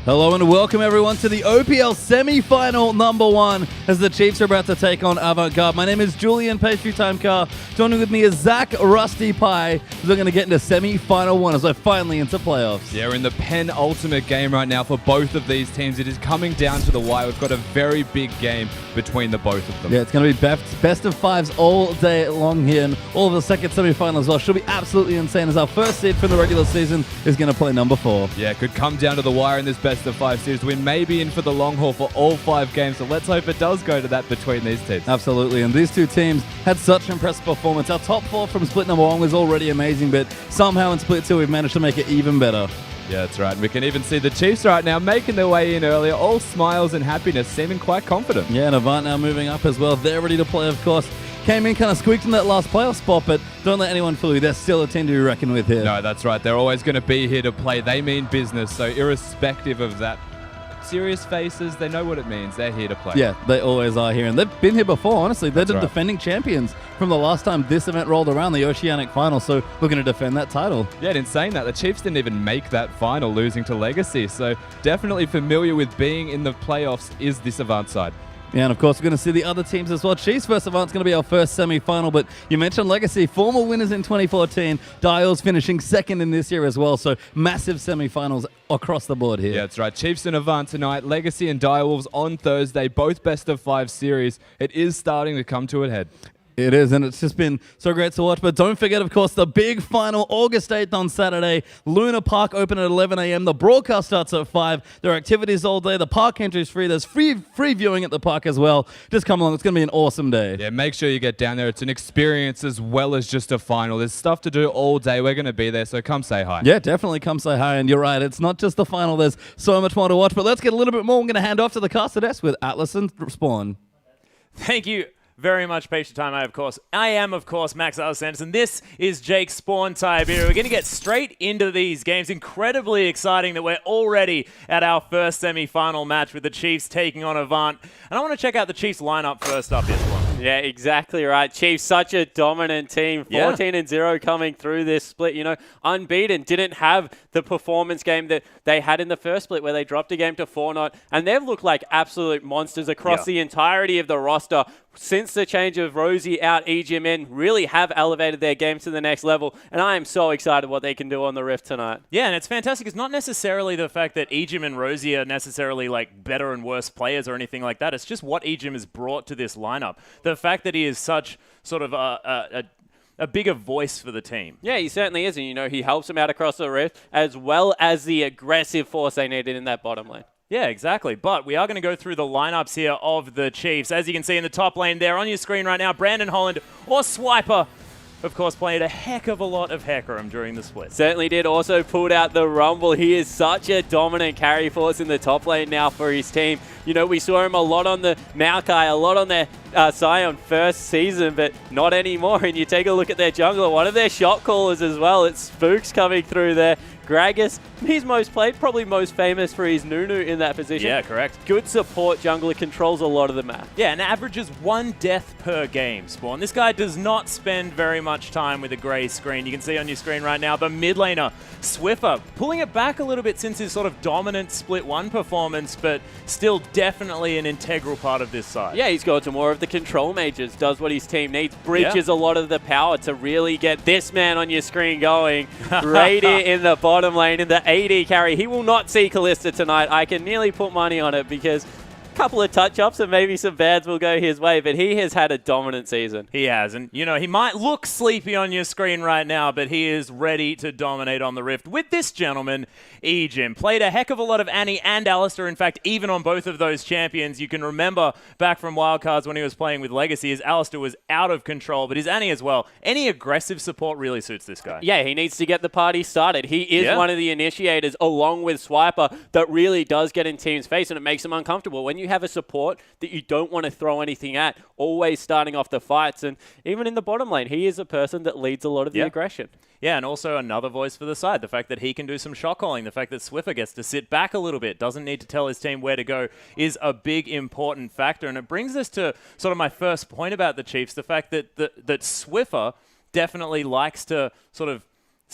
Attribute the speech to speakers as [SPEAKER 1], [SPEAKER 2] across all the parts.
[SPEAKER 1] Hello and welcome everyone to the OPL Semi-Final #1 as the Chiefs are about to take on Avant Garde. My name is Julian Pastry Time Car. Joining with me is Zach Rusty Pie. We're going to get into Semi-Final 1 as we're finally into playoffs.
[SPEAKER 2] Yeah, we're in the penultimate game right now for both of these teams. It is coming down to the wire. We've got a very big game between the both of them.
[SPEAKER 1] Yeah, it's going to be best of fives all day long here, and all of the second semi-final as well. Should be absolutely insane as our first seed from the regular season is going to play number 4.
[SPEAKER 2] Yeah, it could come down to the wire in this best of 5 series. We may be in for the long haul for all 5 games, so let's hope it does go to that between these teams.
[SPEAKER 1] Absolutely, and these two teams had such impressive performance. Our top 4 from split number 1 was already amazing, but somehow in split 2 we've managed to make it even better.
[SPEAKER 2] Yeah, that's right. We can even see the Chiefs right now making their way in earlier, all smiles and happiness, seeming quite confident.
[SPEAKER 1] Yeah, and Avant now moving up as well. They're ready to play, of course. Came in, kind of squeaked in that last playoff spot, but don't let anyone fool you. They're still a team to be reckoned with here.
[SPEAKER 2] No, that's right. They're always going to be here to play. They mean business, so irrespective of that, serious faces, they know what it means. They're here to play.
[SPEAKER 1] Yeah, they always are here, and they've been here before, honestly. They're the
[SPEAKER 2] right.
[SPEAKER 1] defending champions from the last time this event rolled around, the Oceanic Final, so looking to defend that title.
[SPEAKER 2] Yeah, and in saying that, the Chiefs didn't even make that final, losing to Legacy, so definitely familiar with being in the playoffs is this Avant side.
[SPEAKER 1] Yeah, and of course, we're going to see the other teams as well. Chiefs vs. Avant's going to be our first semi-final, but you mentioned Legacy, former winners in 2014. Dials finishing second in this year as well, so massive semi-finals across the board here.
[SPEAKER 2] Yeah, that's right. Chiefs and Avant tonight, Legacy and Direwolves on Thursday, both best of 5 series. It is starting to come to a head.
[SPEAKER 1] It is, and it's just been so great to watch. But don't forget, of course, the big final, August 8th on Saturday. Luna Park open at 11 a.m. The broadcast starts at 5. There are activities all day. The park entry is free. There's free viewing at the park as well. Just come along. It's going to be an awesome day.
[SPEAKER 2] Yeah, make sure you get down there. It's an experience as well as just a final. There's stuff to do all day. We're going to be there, so come say hi.
[SPEAKER 1] Yeah, definitely come say hi. And you're right, it's not just the final. There's so much more to watch. But let's get a little bit more. I'm going to hand off to the caster desk with Atlas and Spawn.
[SPEAKER 3] Thank you very much, Patient Time. I am, of course, Max Sanderson. This is Jake Spawn Tiberi. We're going to get straight into these games. Incredibly exciting that we're already at our first semi-final match with the Chiefs taking on Avant. And I want to check out the Chiefs lineup first up this one.
[SPEAKER 4] Yeah, exactly right. Chiefs, such a dominant team. 14-0 coming through this split. You know, unbeaten. Didn't have the performance game that they had in the first split where they dropped a game to 4-0. And they've looked like absolute monsters across the entirety of the roster. Since the change of Rosie out, EGM in, really have elevated their game to the next level. And I am so excited what they can do on the Rift tonight.
[SPEAKER 3] Yeah, and it's fantastic. It's not necessarily the fact that EGM and Rosie are necessarily like better and worse players or anything like that. It's just what EGM has brought to this lineup. The fact that he is such sort of a bigger voice for the team.
[SPEAKER 4] Yeah, he certainly is. And, you know, he helps them out across the Rift as well as the aggressive force they needed in that bottom lane.
[SPEAKER 3] Yeah, exactly. But we are going to go through the lineups here of the Chiefs. As you can see in the top lane there on your screen right now, Brandon Holland or Swiper, of course, played a heck of a lot of Hecarim during the split.
[SPEAKER 4] Certainly did. Also pulled out the Rumble. He is such a dominant carry force in the top lane now for his team. You know, we saw him a lot on the Maokai, a lot on their Sion first season, but not anymore. And you take a look at their jungler, one of their shot callers as well. It's Spooks coming through there. Gragas, he's most played, probably most famous for his Nunu in that position.
[SPEAKER 3] Yeah, correct.
[SPEAKER 4] Good support jungler, controls a lot of the map.
[SPEAKER 3] Yeah, and averages 1 death per game, Spawn. This guy does not spend very much time with a grey screen. You can see on your screen right now, the mid laner, Swiffer, pulling it back a little bit since his sort of dominant split 1 performance, but still definitely an integral part of this side.
[SPEAKER 4] Yeah, he's got to more of the control mages, does what his team needs, bridges a lot of the power to really get this man on your screen going. Radiant in the bottom lane in the AD carry. He will not see Kalista tonight. I can nearly put money on it because a couple of touch-ups and maybe some bads will go his way, but he has had a dominant season.
[SPEAKER 3] He has, and you know, he might look sleepy on your screen right now, but he is ready to dominate on the Rift with this gentleman, EGM. Played a heck of a lot of Annie and Alistair. In fact, even on both of those champions, you can remember back from Wildcards when he was playing with Legacy, his Alistair was out of control, but his Annie as well. Any aggressive support really suits this guy.
[SPEAKER 4] Yeah, he needs to get the party started. He is one of the initiators, along with Swiper, that really does get in team's face, and it makes them uncomfortable. When you have a support that you don't want to throw anything at, always starting off the fights, and even in the bottom lane, he is a person that leads a lot of the aggression.
[SPEAKER 3] Yeah, and also another voice for the side. The fact that he can do some shot calling, the fact that Swiffer gets to sit back a little bit, doesn't need to tell his team where to go, is a big, important factor. And it brings us to sort of my first point about the Chiefs, the fact that that Swiffer definitely likes to sort of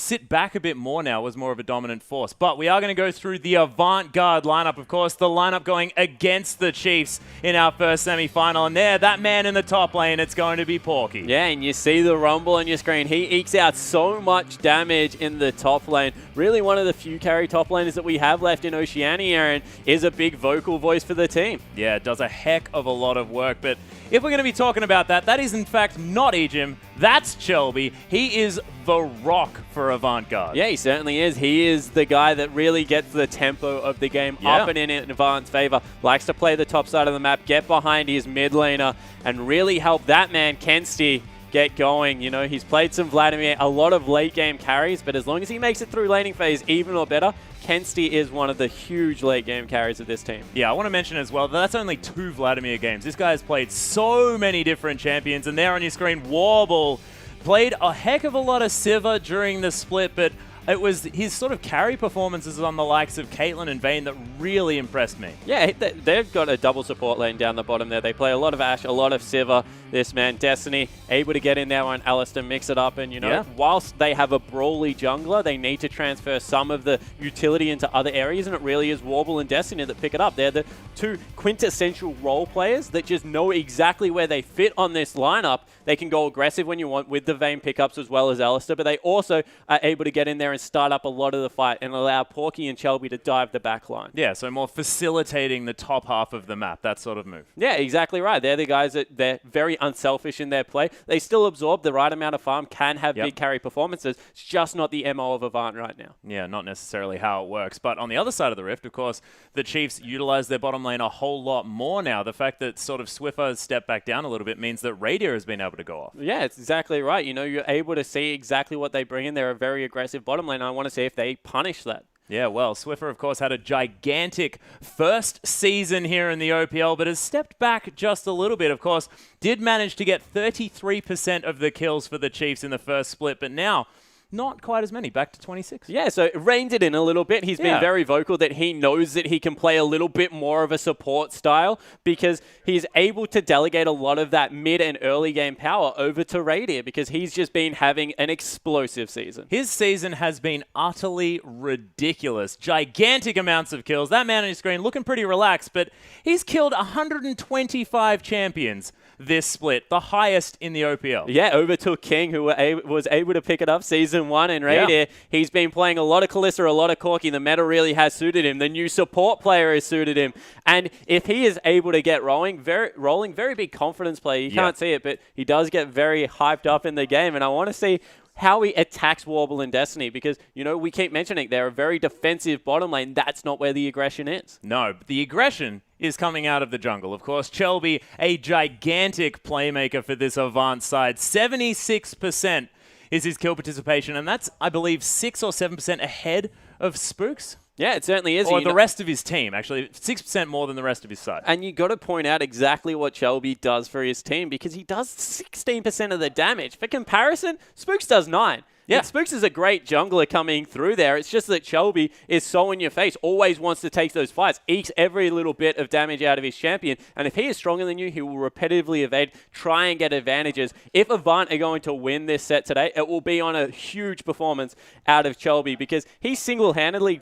[SPEAKER 3] sit back a bit more now, was more of a dominant force. But we are going to go through the Avant Garde lineup, of course, the lineup going against the Chiefs in our first semi-final. And there, that man in the top lane, it's going to be Porky.
[SPEAKER 4] Yeah, and you see the rumble on your screen. He ekes out so much damage in the top lane. Really one of the few carry top laners that we have left in Oceania, and is a big vocal voice for the team.
[SPEAKER 3] Yeah, it does a heck of a lot of work. But if we're going to be talking about that, that is in fact not Ejim. That's Chelby. He is the rock for Avant Garde.
[SPEAKER 4] Yeah, he certainly is. He is the guy that really gets the tempo of the game up and in Avant's favor. Likes to play the top side of the map, get behind his mid laner, and really help that man, Kensti, get going. You know, he's played some Vladimir, a lot of late game carries, but as long as he makes it through laning phase even or better, Kensti is one of the huge late game carries of this team.
[SPEAKER 3] Yeah, I want to mention as well, that's only 2 Vladimir games. This guy has played so many different champions, and there on your screen, Warble played a heck of a lot of Sivir during the split, but it was his sort of carry performances on the likes of Caitlyn and Vayne that really impressed me.
[SPEAKER 4] Yeah, they've got a double support lane down the bottom there. They play a lot of Ashe, a lot of Sivir. This man, Destiny, able to get in there on Alistar, mix it up. And, you know, whilst they have a brawly jungler, they need to transfer some of the utility into other areas. And it really is Warble and Destiny that pick it up. They're the 2 quintessential role players that just know exactly where they fit on this lineup. They can go aggressive when you want with the Vayne pickups as well as Alistar, but they also are able to get in there and start up a lot of the fight and allow Porky and Chelby to dive the back line.
[SPEAKER 3] Yeah, so more facilitating the top half of the map, that sort of move.
[SPEAKER 4] Yeah, exactly right. They're the guys that they're very unselfish in their play. They still absorb the right amount of farm, can have big carry performances. It's just not the MO of Avant right now.
[SPEAKER 3] Yeah, not necessarily how it works. But on the other side of the rift, of course, the Chiefs utilize their bottom lane a whole lot more now. The fact that sort of Swiffer has stepped back down a little bit means that Radier has been able to go off.
[SPEAKER 4] Yeah, it's exactly right. You know, you're able to see exactly what they bring in. They're a very aggressive bottom lane. I want to see if they punish that.
[SPEAKER 3] Yeah, well, Swiffer, of course, had a gigantic first season here in the OPL, but has stepped back just a little bit. Of course, did manage to get 33% of the kills for the Chiefs in the first split, but now not quite as many, back to 26.
[SPEAKER 4] Yeah, so it reined it in a little bit. He's been very vocal that he knows that he can play a little bit more of a support style because he's able to delegate a lot of that mid and early game power over to Radier because he's just been having an explosive season.
[SPEAKER 3] His season has been utterly ridiculous. Gigantic amounts of kills. That man on your screen looking pretty relaxed, but he's killed 125 champions this split, the highest in the OPL.
[SPEAKER 4] Yeah, overtook King, who was able to pick it up season 1 in Radier. He's been playing a lot of Kalista, a lot of Corki. The meta really has suited him. The new support player has suited him. And if he is able to get rolling, very big confidence player. You can't see it, but he does get very hyped up in the game. And I want to see how he attacks Warble and Destiny because, you know, we keep mentioning they're a very defensive bottom lane. That's not where the aggression is.
[SPEAKER 3] No, but the aggression is coming out of the jungle. Of course, Chelby, a gigantic playmaker for this Avant side. 76% is his kill participation, and that's, I believe, 6 or 7% ahead of Spooks.
[SPEAKER 4] Yeah, it certainly is.
[SPEAKER 3] Or the rest of his team, actually. 6% more than the rest of his side.
[SPEAKER 4] And you got to point out exactly what Chelby does for his team because he does 16% of the damage. For comparison, Spooks does 9%. Yeah. And Spooks is a great jungler coming through there. It's just that Chelby is so in your face, always wants to take those fights, ekes every little bit of damage out of his champion. And if he is stronger than you, he will repetitively evade, try and get advantages. If Avant are going to win this set today, it will be on a huge performance out of Chelby because he single-handedly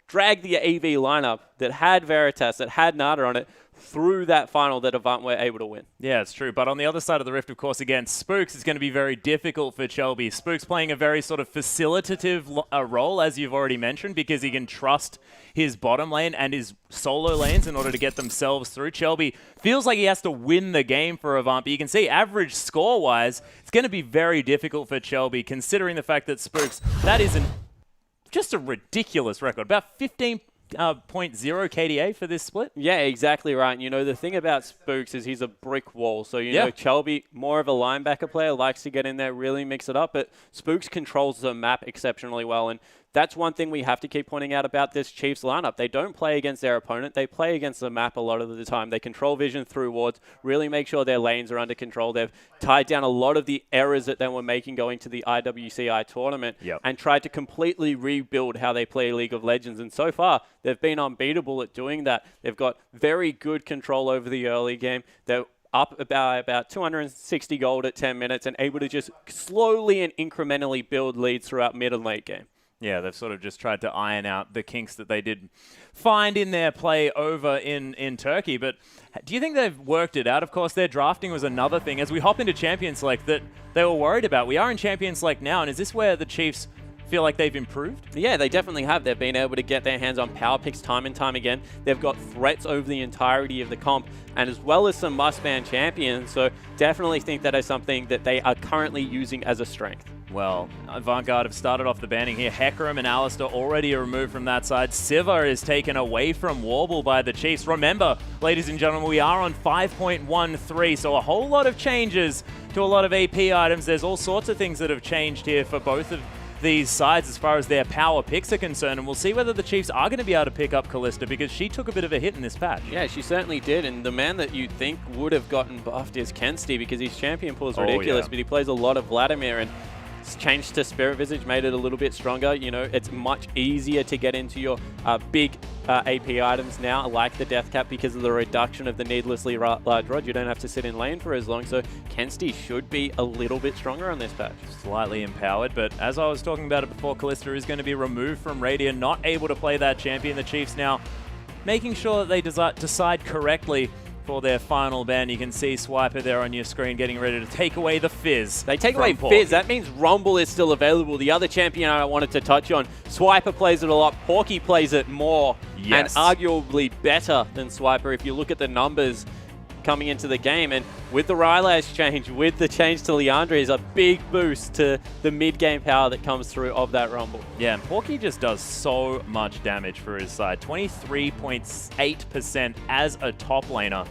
[SPEAKER 4] dragged the AV lineup that had Veritas, that had Nada on it, through that final that Avant were able to win.
[SPEAKER 3] Yeah, it's true. But on the other side of the rift, of course, again, Spooks is going to be very difficult for Chelby. Spooks playing a very sort of facilitative role, as you've already mentioned, because he can trust his bottom lane and his solo lanes in order to get themselves through. Chelby feels like he has to win the game for Avant, but you can see average score-wise, it's going to be very difficult for Chelby, considering the fact that Spooks, that is just a ridiculous record. About 15.0 KDA for this split.
[SPEAKER 4] Yeah, exactly right. And, you know, the thing about Spooks is he's a brick wall. So, you know, Chelby, more of a linebacker player, likes to get in there, really mix it up. But Spooks controls the map exceptionally well. And that's one thing we have to keep pointing out about this Chiefs lineup. They don't play against their opponent. They play against the map a lot of the time. They control vision through wards, really make sure their lanes are under control. They've tied down a lot of the errors that they were making going to the IWCI tournament and tried to completely rebuild how they play League of Legends. And so far, they've been unbeatable at doing that. They've got very good control over the early game. They're up about 260 gold at 10 minutes and able to just slowly and incrementally build leads throughout mid and late game.
[SPEAKER 3] Yeah, they've sort of just tried to iron out the kinks that they did find in their play over in Turkey. But do you think they've worked it out? Of course, their drafting was another thing. As we hop into Champions Select that they were worried about. We are in Champions Select now, and is this where the Chiefs feel like they've improved?
[SPEAKER 4] Yeah, they definitely have. They've been able to get their hands on power picks time and time again. They've got threats over the entirety of the comp, and as well as some must-ban champions. So definitely think that is something that they are currently using as a strength.
[SPEAKER 3] Well, Avant Garde have started off the banning here. Hecarim and Alistair already removed from that side. Siva is taken away from Warble by the Chiefs. Remember, ladies and gentlemen, we are on 5.13, so a whole lot of changes to a lot of AP items. There's all sorts of things that have changed here for both of these sides as far as their power picks are concerned, and we'll see whether the Chiefs are going to be able to pick up Callista, because she took a bit of a hit in this patch.
[SPEAKER 4] Yeah, she certainly did, and the man that you'd think would have gotten buffed is Kensti, because his champion pool is ridiculous, but he plays a lot of Vladimir, and changed to Spirit Visage, made it a little bit stronger. You know, it's much easier to get into your big AP items now, like the Death Cap, because of the reduction of the needlessly large rod. You don't have to sit in lane for as long, so Kensti should be a little bit stronger on this patch.
[SPEAKER 3] Slightly empowered, but as I was talking about it before, Callista is going to be removed from Radiant, not able to play that champion. The Chiefs now making sure that they decide correctly for their final ban. You can see Swiper there on your screen getting ready to take away the Fizz.
[SPEAKER 4] They take away Fizz. That means Rumble is still available. The other champion I wanted to touch on, Swiper plays it a lot. Porky plays it more, and arguably better than Swiper if you look at the numbers coming into the game. And with the Rylash change, with the change to Leandre, is a big boost to the mid-game power that comes through of that Rumble.
[SPEAKER 3] Yeah, and Porky just does so much damage for his side. 23.8% as a top laner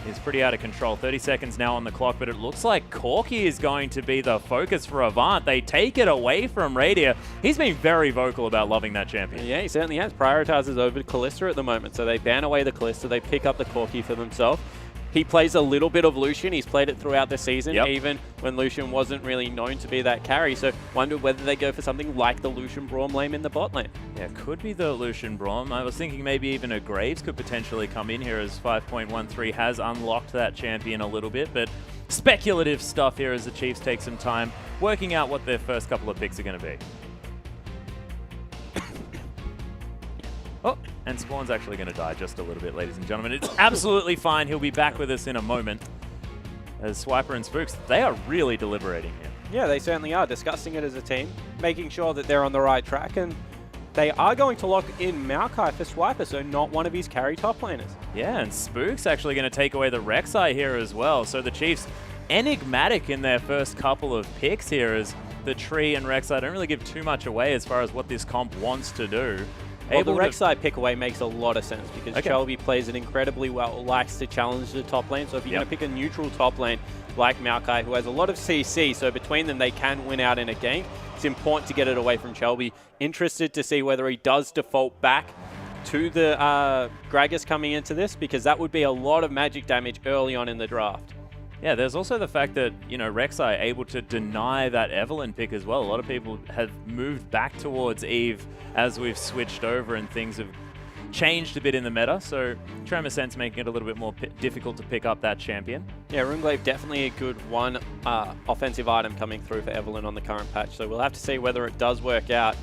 [SPEAKER 3] is pretty out of control. 30 seconds now on the clock, but it looks like Corki is going to be the focus for Avant. They take it away from Radia. He's been very vocal about loving that champion.
[SPEAKER 4] Yeah, he certainly has. Prioritizes over Callista at the moment, so they ban away the Callista. They pick up the Corki for themselves. He plays a little bit of Lucian. He's played it throughout the season, even when Lucian wasn't really known to be that carry. So wonder whether they go for something like the Lucian Braum lane in the bot lane.
[SPEAKER 3] Yeah, could be the Lucian Braum. I was thinking maybe even a Graves could potentially come in here, as 5.13 has unlocked that champion a little bit. But speculative stuff here as the Chiefs take some time working out what their first couple of picks are going to be. Oh, and Spawn's actually going to die just a little bit, ladies and gentlemen. It's absolutely fine. He'll be back with us in a moment. As Swiper and Spooks, they are really deliberating here.
[SPEAKER 4] Yeah, they certainly are. Discussing it as a team, making sure that they're on the right track, and they are going to lock in Maokai for Swiper, so not one of his carry top laners.
[SPEAKER 3] Yeah, and Spook's actually going to take away the Rek'Sai here as well. So the Chiefs enigmatic in their first couple of picks here, as the Tree and Rek'Sai don't really give too much away as far as what this comp wants to do.
[SPEAKER 4] Well, the Rek'Sai pick away makes a lot of sense, because Shelby plays it incredibly well, likes to challenge the top lane. So if you're going to pick a neutral top lane like Maokai, who has a lot of CC, so between them they can win out in a game, it's important to get it away from Shelby. Interested to see whether he does default back to the Gragas coming into this, because that would be a lot of magic damage early on in the draft.
[SPEAKER 3] Yeah, there's also the fact that, you know, Rek'Sai able to deny that Evelynn pick as well. A lot of people have moved back towards Eve as we've switched over and things have changed a bit in the meta. So Tremor Sense making it a little bit more difficult to pick up that champion.
[SPEAKER 4] Yeah, Runeglaive definitely a good one offensive item coming through for Evelynn on the current patch. So we'll have to see whether it does work out,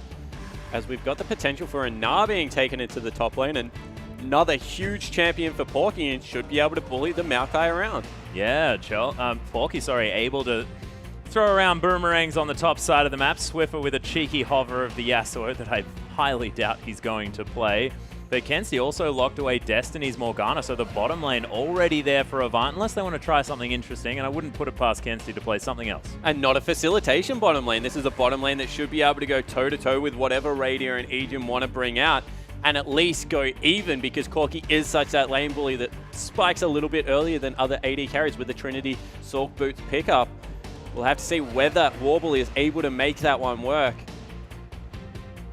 [SPEAKER 4] as we've got the potential for a Gnar being taken into the top lane, and another huge champion for Porky, and should be able to bully the Maokai around.
[SPEAKER 3] Yeah, Porky, able to throw around boomerangs on the top side of the map. Swiffer with a cheeky hover of the Yasuo that I highly doubt he's going to play. But Kensti also locked away Destiny's Morgana, so the bottom lane already there for Avant, unless they want to try something interesting, and I wouldn't put it past Kensti to play something else.
[SPEAKER 4] And not a facilitation bottom lane. This is a bottom lane that should be able to go toe-to-toe with whatever Radia and Aegin want to bring out, and at least go even, because Corki is such that lane bully that spikes a little bit earlier than other AD carries with the Trinity Sork Boots pickup. We'll have to see whether Warble is able to make that one work.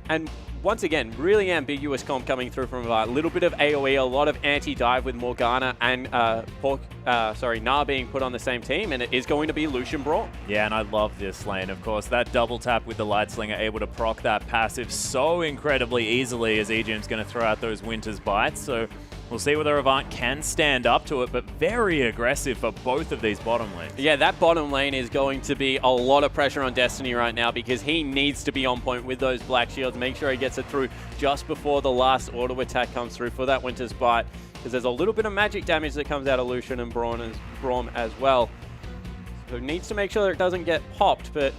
[SPEAKER 4] And once again, really ambiguous comp coming through from a little bit of AoE, a lot of anti-dive with Morgana and Gnar being put on the same team, and it is going to be Lucian Braum.
[SPEAKER 3] Yeah, and I love this lane, of course. That double tap with the Light Slinger able to proc that passive so incredibly easily, as Aegium's going to throw out those Winter's Bites. So We'll see whether Avant can stand up to it, but very aggressive for both of these bottom lanes.
[SPEAKER 4] Yeah, that bottom lane is going to be a lot of pressure on Destiny right now because he needs to be on point with those black shields, make sure he gets it through just before the last auto attack comes through for that Winter's Bite, because there's a little bit of magic damage that comes out of Lucian and Braum as well. So needs to make sure that it doesn't get popped, but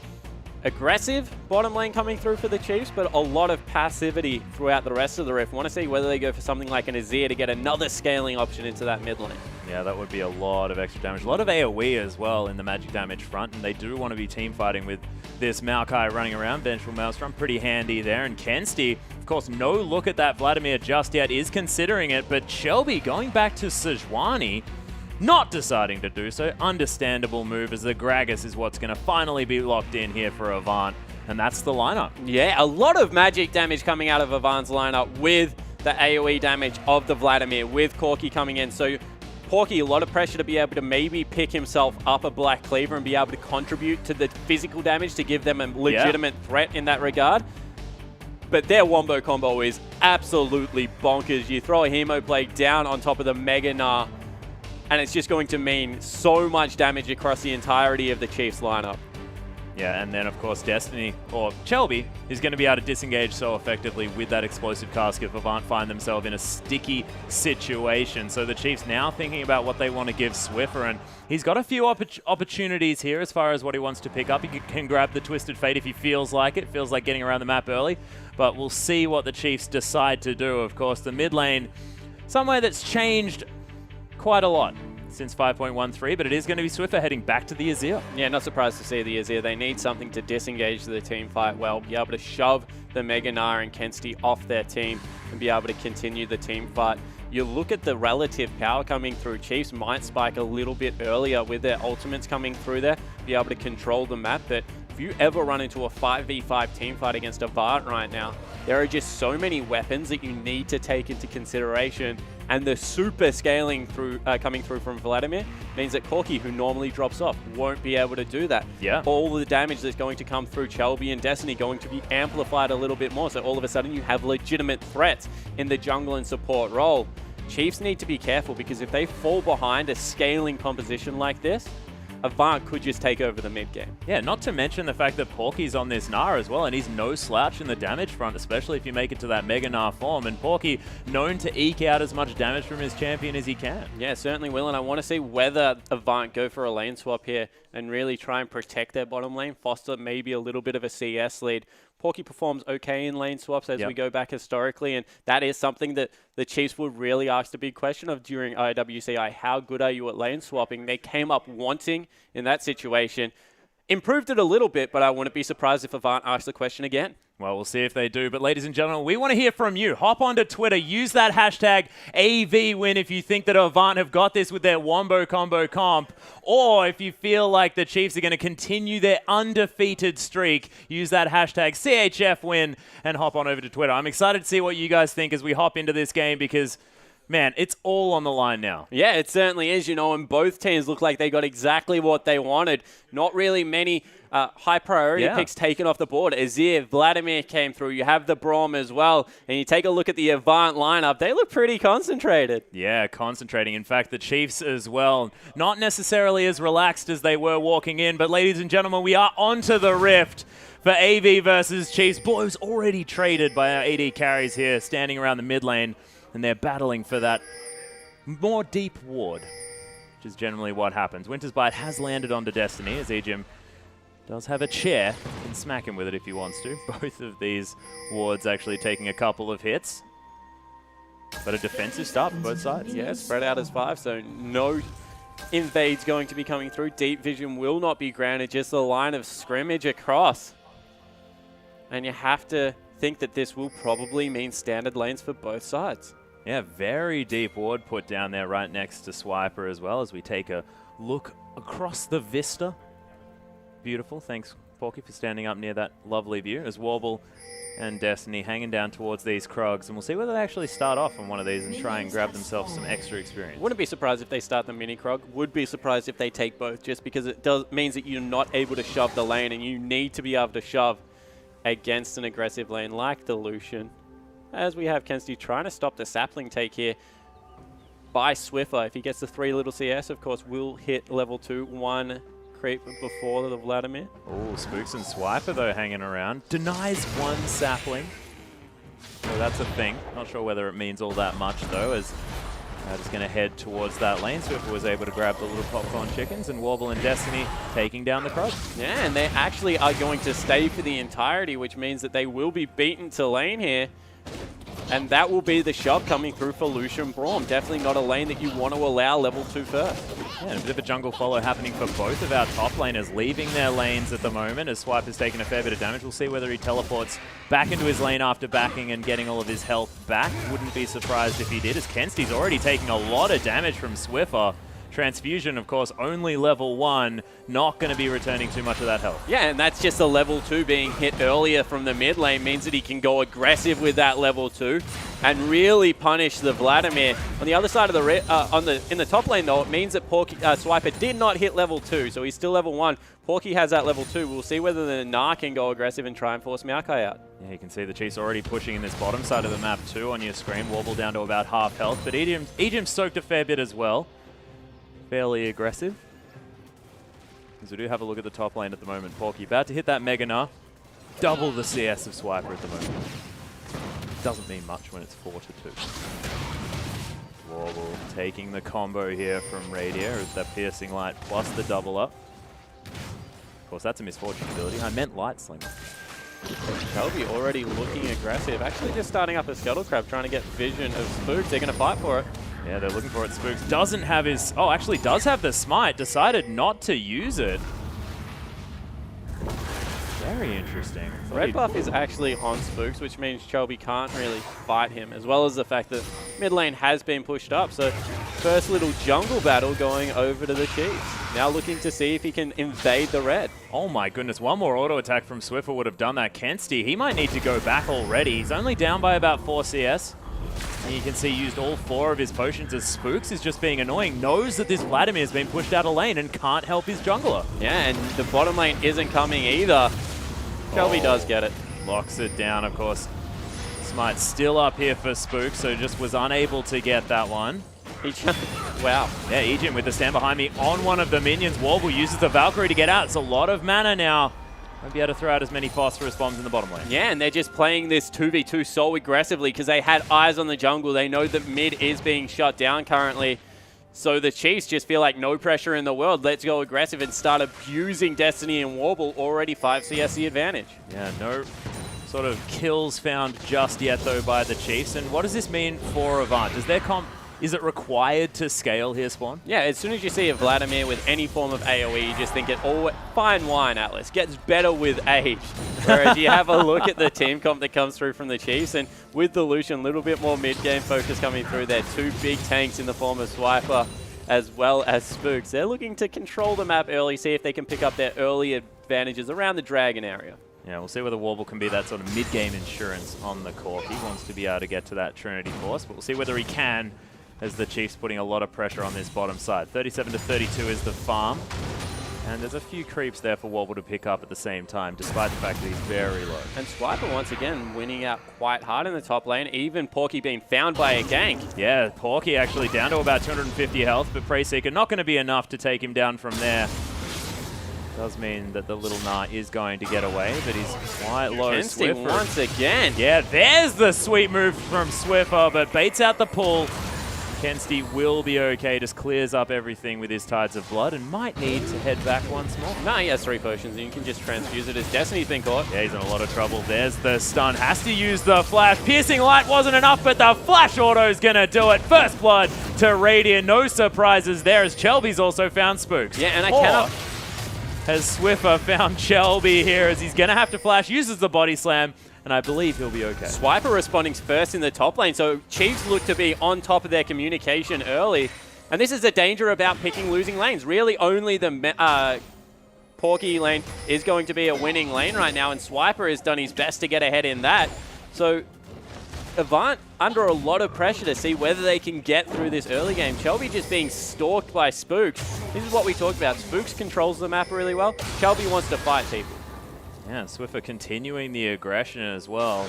[SPEAKER 4] aggressive bottom lane coming through for the Chiefs, but a lot of passivity throughout the rest of the Rift. Want to see whether they go for something like an Azir to get another scaling option into that mid lane.
[SPEAKER 3] Yeah, that would be a lot of extra damage. A lot of AoE as well in the magic damage front, and they do want to be team fighting with this Maokai running around. Vengeful Maelstrom, pretty handy there. And Kensti, of course, no look at that Vladimir just yet, is considering it, but Shelby going back to Sejuani, not deciding to do so. Understandable move, as the Gragas is what's going to finally be locked in here for Avant, and that's the lineup.
[SPEAKER 4] Yeah, a lot of magic damage coming out of Avant's lineup with the AoE damage of the Vladimir, with Corki coming in. So Porky, a lot of pressure to be able to maybe pick himself up a Black Cleaver and be able to contribute to the physical damage to give them a legitimate threat in that regard. But their wombo combo is absolutely bonkers. You throw a Hemo Plague down on top of the Mega Gnar, and it's just going to mean so much damage across the entirety of the Chiefs lineup.
[SPEAKER 3] Yeah, and then of course Destiny, or Shelby, is going to be able to disengage so effectively with that explosive cask if Avant find themselves in a sticky situation. So the Chiefs now thinking about what they want to give Swiffer, and he's got a few opportunities here as far as what he wants to pick up. He can grab the Twisted Fate if he feels like it, feels like getting around the map early, but we'll see what the Chiefs decide to do. Of course, the mid lane, somewhere that's changed quite a lot since 5.13, but it is going to be Swiffer heading back to the Azir.
[SPEAKER 4] Yeah, not surprised to see the Azir. They need something to disengage the team fight well, be able to shove the Mega Gnar and Kensti off their team and be able to continue the team fight. You look at the relative power coming through. Chiefs might spike a little bit earlier with their ultimates coming through there, be able to control the map, but if you ever run into a 5v5 team fight against Avant right now, there are just so many weapons that you need to take into consideration, and the super scaling through coming through from Vladimir means that Corki, who normally drops off, won't be able to do that.
[SPEAKER 3] Yeah.
[SPEAKER 4] All the damage that's going to come through Shelby and Destiny going to be amplified a little bit more, so all of a sudden you have legitimate threats in the jungle and support role. Chiefs need to be careful, because if they fall behind a scaling composition like this, Avant could just take over the mid game.
[SPEAKER 3] Yeah, not to mention the fact that Porky's on this Gnar as well, and he's no slouch in the damage front, especially if you make it to that Mega Gnar form. And Porky known to eke out as much damage from his champion as he can.
[SPEAKER 4] Yeah, certainly will, and I want to see whether Avant go for a lane swap here and really try and protect their bottom lane, foster maybe a little bit of a CS lead. Porky performs okay in lane swaps as we go back historically, and that is something that the Chiefs would really ask the big question of during IWCI. How good are you at lane swapping? They came up wanting in that situation. Improved it a little bit, but I wouldn't be surprised if Avant asks the question again.
[SPEAKER 3] Well, we'll see if they do. But ladies and gentlemen, we want to hear from you. Hop onto Twitter. Use that hashtag AVWin if you think that Avant have got this with their Wombo Combo comp. Or if you feel like the Chiefs are going to continue their undefeated streak, use that hashtag CHFWin and hop on over to Twitter. I'm excited to see what you guys think as we hop into this game, because man, it's all on the line now.
[SPEAKER 4] Yeah, it certainly is, you know, and both teams look like they got exactly what they wanted. Not really many high priority picks taken off the board. Azir, Vladimir came through. You have the Braum as well. And you take a look at the Avant lineup. They look pretty concentrated.
[SPEAKER 3] Yeah, concentrating. In fact, the Chiefs as well, not necessarily as relaxed as they were walking in. But ladies and gentlemen, we are onto the Rift for AV versus Chiefs. Blows already traded by our AD carries here, standing around the mid lane. And they're battling for that more deep ward, which is generally what happens. Winter's Bite has landed onto Destiny, as Ejim does have a chair. Can smack him with it if he wants to. Both of these wards actually taking a couple of hits. But a defensive start for both sides.
[SPEAKER 4] Yeah, spread out as 5, so no invades going to be coming through. Deep vision will not be granted, just a line of scrimmage across. And you have to think that this will probably mean standard lanes for both sides.
[SPEAKER 3] Yeah, very deep ward put down there right next to Swiper as well, as we take a look across the vista. Beautiful. Thanks, Porky, for standing up near that lovely view, as Warble and Destiny hanging down towards these Krogs. And we'll see whether they actually start off on one of these and try and grab themselves some extra experience.
[SPEAKER 4] Wouldn't be surprised if they start the mini Krog. Would be surprised if they take both, just because it means that you're not able to shove the lane, and you need to be able to shove against an aggressive lane like the Lucian. As we have Kensti trying to stop the sapling take here. by Swiffer. If he gets the 3 little CS, of course, will hit level 2, 1 creep before the Vladimir.
[SPEAKER 3] Oh, Spooks and Swiper, though, hanging around. Denies 1 sapling. So that's a thing. Not sure whether it means all that much, though, as just going to head towards that lane. Swiffer was able to grab the little popcorn chickens, and Warble and Destiny taking down the Krug.
[SPEAKER 4] Yeah, and they actually are going to stay for the entirety, which means that they will be beaten to lane here. And that will be the shove coming through for Lucian Braum. Definitely not a lane that you want to allow level 2 first.
[SPEAKER 3] Yeah, and a bit of a jungle follow happening for both of our top laners, leaving their lanes at the moment as Swipe has taken a fair bit of damage. We'll see whether he teleports back into his lane after backing and getting all of his health back. Wouldn't be surprised if he did, as Kensty's already taking a lot of damage from Swiffer. Transfusion, of course, only level 1, not going to be returning too much of that health.
[SPEAKER 4] Yeah, and that's just a level 2 being hit earlier from the mid lane means that he can go aggressive with that level 2 and really punish the Vladimir. On the other side of the in the top lane, though, it means that Swiper did not hit level 2, so he's still level 1. Porky has that level 2. We'll see whether the Gnar can go aggressive and try and force Maokai out.
[SPEAKER 3] Yeah, you can see the Chiefs already pushing in this bottom side of the map too on your screen. Warble down to about half health, but Ejim soaked a fair bit as well. Fairly aggressive. As we do have a look at the top lane at the moment. Porky about to hit that Mega Gnar. Double the CS of Swiper at the moment. Doesn't mean much when it's 4-2. Warble taking the combo here from Radier as that Piercing Light plus the double up. Of course, that's a misfortune ability. I meant Light Slinger.
[SPEAKER 4] Shelby already looking aggressive. Actually just starting up a Scuttle Crab, trying to get vision of Spooks. They're going to fight for it.
[SPEAKER 3] Yeah, they're looking for it. Spooks doesn't have his... Oh, actually does have the smite. Decided not to use it. Very interesting.
[SPEAKER 4] Red buff is actually on Spooks, which means Shelby can't really fight him, as well as the fact that mid lane has been pushed up. So first little jungle battle going over to the Chiefs. Now looking to see if he can invade the red.
[SPEAKER 3] Oh my goodness, one more auto attack from Swiffer would have done that. Kensty, he might need to go back already. He's only down by about 4 CS. And you can see he used all 4 of his potions as Spooks is just being annoying. Knows that this Vladimir has been pushed out of lane and can't help his jungler.
[SPEAKER 4] Yeah, and the bottom lane isn't coming either. Shelby does get it.
[SPEAKER 3] Locks it down, of course. Smite still up here for Spooks, so just was unable to get that one.
[SPEAKER 4] Wow.
[SPEAKER 3] Yeah, Ejim with the stand behind me on one of the minions. Warble uses the Valkyrie to get out. It's a lot of mana now. Won't be able to throw out as many phosphorus bombs in the bottom lane.
[SPEAKER 4] Yeah, and they're just playing this 2v2 so aggressively because they had eyes on the jungle. They know that mid is being shut down currently. So the Chiefs just feel like no pressure in the world. Let's go aggressive and start abusing Destiny and Warble. Already 5 CS the advantage.
[SPEAKER 3] Yeah, no sort of kills found just yet, though, by the Chiefs. And what does this mean for Avant? Does their comp... Is it required to scale here, Spawn?
[SPEAKER 4] Yeah, as soon as you see a Vladimir with any form of AoE, you just think it all fine wine, Atlas. Gets better with age. Whereas you have a look at the team comp that comes through from the Chiefs, and with the Lucian, a little bit more mid-game focus coming through there. 2 big tanks in the form of Swiper as well as Spooks. They're looking to control the map early, see if they can pick up their early advantages around the Dragon area.
[SPEAKER 3] Yeah, we'll see whether Warble can be that sort of mid-game insurance on the Cork. He wants to be able to get to that Trinity Force, but we'll see whether he can, as the Chiefs putting a lot of pressure on this bottom side. 37-32 is the farm. And there's a few creeps there for Warble to pick up at the same time, despite the fact that he's very low.
[SPEAKER 4] And Swiper once again winning out quite hard in the top lane, even Porky being found by a gank.
[SPEAKER 3] Yeah, Porky actually down to about 250 health, but Preyseeker not going to be enough to take him down from there. Does mean that the little Gnar is going to get away, but he's quite low.
[SPEAKER 4] Kensty once again.
[SPEAKER 3] Yeah, there's the sweet move from Swiffer, but baits out the pull. Kensty will be okay, just clears up everything with his Tides of Blood and might need to head back once more.
[SPEAKER 4] No, he has 3 potions and you can just transfuse it as Destiny's been caught.
[SPEAKER 3] Yeah, he's in a lot of trouble. There's the stun. Has to use the flash. Piercing Light wasn't enough, but the flash auto's going to do it. First blood to Radiant. No surprises there as Chelby's also found Spooks.
[SPEAKER 4] Yeah, and I cannot...
[SPEAKER 3] Has Swiffer found Shelby here as he's going to have to flash, uses the body slam, and I believe he'll be okay.
[SPEAKER 4] Swiper responding first in the top lane, so Chiefs look to be on top of their communication early. And this is the danger about picking losing lanes. Really only the Porky lane is going to be a winning lane right now, and Swiper has done his best to get ahead in that. So Avant under a lot of pressure to see whether they can get through this early game. Shelby just being stalked by Spooks. This is what we talked about. Spooks controls the map really well. Shelby wants to fight people.
[SPEAKER 3] Yeah, Swiffer continuing the aggression as well.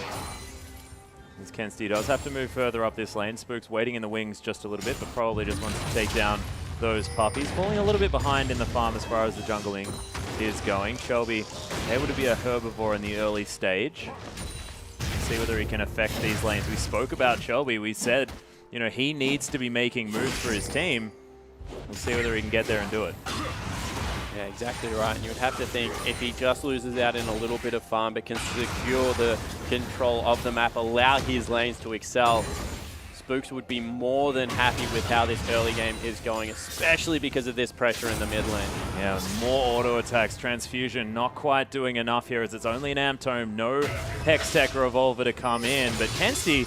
[SPEAKER 3] As Kensti does have to move further up this lane. Spook's waiting in the wings just a little bit, but probably just wants to take down those puppies. Falling a little bit behind in the farm as far as the jungling is going. Shelby able to be a herbivore in the early stage. See whether he can affect these lanes. We spoke about Shelby. We said, you know, he needs to be making moves for his team. We'll see whether he can get there and do it.
[SPEAKER 4] Yeah, exactly right. And you would have to think if he just loses out in a little bit of farm but can secure the control of the map, allow his lanes to excel, Spooks would be more than happy with how this early game is going, especially because of this pressure in the mid lane.
[SPEAKER 3] Yeah, more auto attacks. Transfusion not quite doing enough here as it's only an Amp Tome, no Hextech Revolver to come in. But Kensti,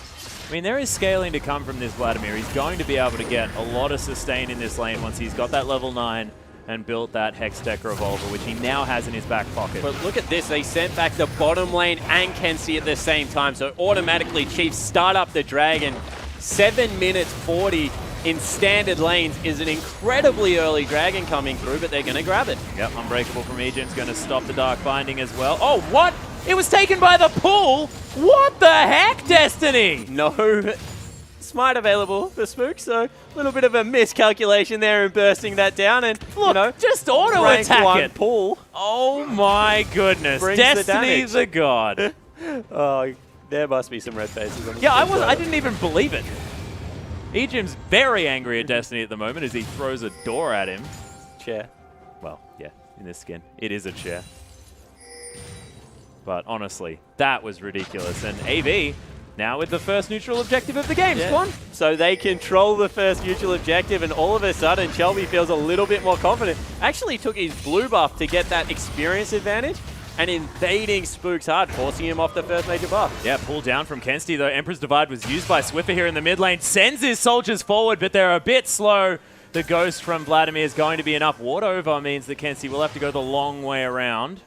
[SPEAKER 3] I mean, there is scaling to come from this Vladimir. He's going to be able to get a lot of sustain in this lane once he's got that level 9 and built that Hextech Revolver, which he now has in his back pocket.
[SPEAKER 4] But look at this, they sent back the bottom lane and Kensti at the same time, so automatically Chiefs start up the Dragon. 7 minutes 40 in standard lanes is an incredibly early Dragon coming through, but they're going to grab it.
[SPEAKER 3] Yep, Unbreakable from Ejim's going to stop the Dark Binding as well. Oh, what? It was taken by the pool? What the heck, Destiny?
[SPEAKER 4] No smite available for Spook, so a little bit of a miscalculation there in bursting that down. And
[SPEAKER 3] look,
[SPEAKER 4] you know,
[SPEAKER 3] just auto
[SPEAKER 4] rank
[SPEAKER 3] attack
[SPEAKER 4] 1
[SPEAKER 3] it.
[SPEAKER 4] pool.
[SPEAKER 3] Oh my goodness.
[SPEAKER 4] Brings
[SPEAKER 3] Destiny
[SPEAKER 4] the
[SPEAKER 3] the god.
[SPEAKER 4] Oh, there must be some red faces on the
[SPEAKER 3] Yeah,
[SPEAKER 4] screen.
[SPEAKER 3] I didn't even believe it. Ejim's very angry at Destiny at the moment as he throws a door at him.
[SPEAKER 4] Chair.
[SPEAKER 3] Well, yeah, in this skin, it is a chair. But honestly, that was ridiculous. And AV, now with the first neutral objective of the game, Swan.
[SPEAKER 4] So they control the first neutral objective, and all of a sudden, Shelby feels a little bit more confident. Actually took his blue buff to get that experience advantage, and invading Spooks hard, forcing him off the first major buff.
[SPEAKER 3] Yeah, pulled down from Kensti, though. Emperor's Divide was used by Swiffer here in the mid lane. Sends his soldiers forward, but they're a bit slow. The Ghost from Vladimir is going to be enough. Ward over means that Kensti will have to go the long way around.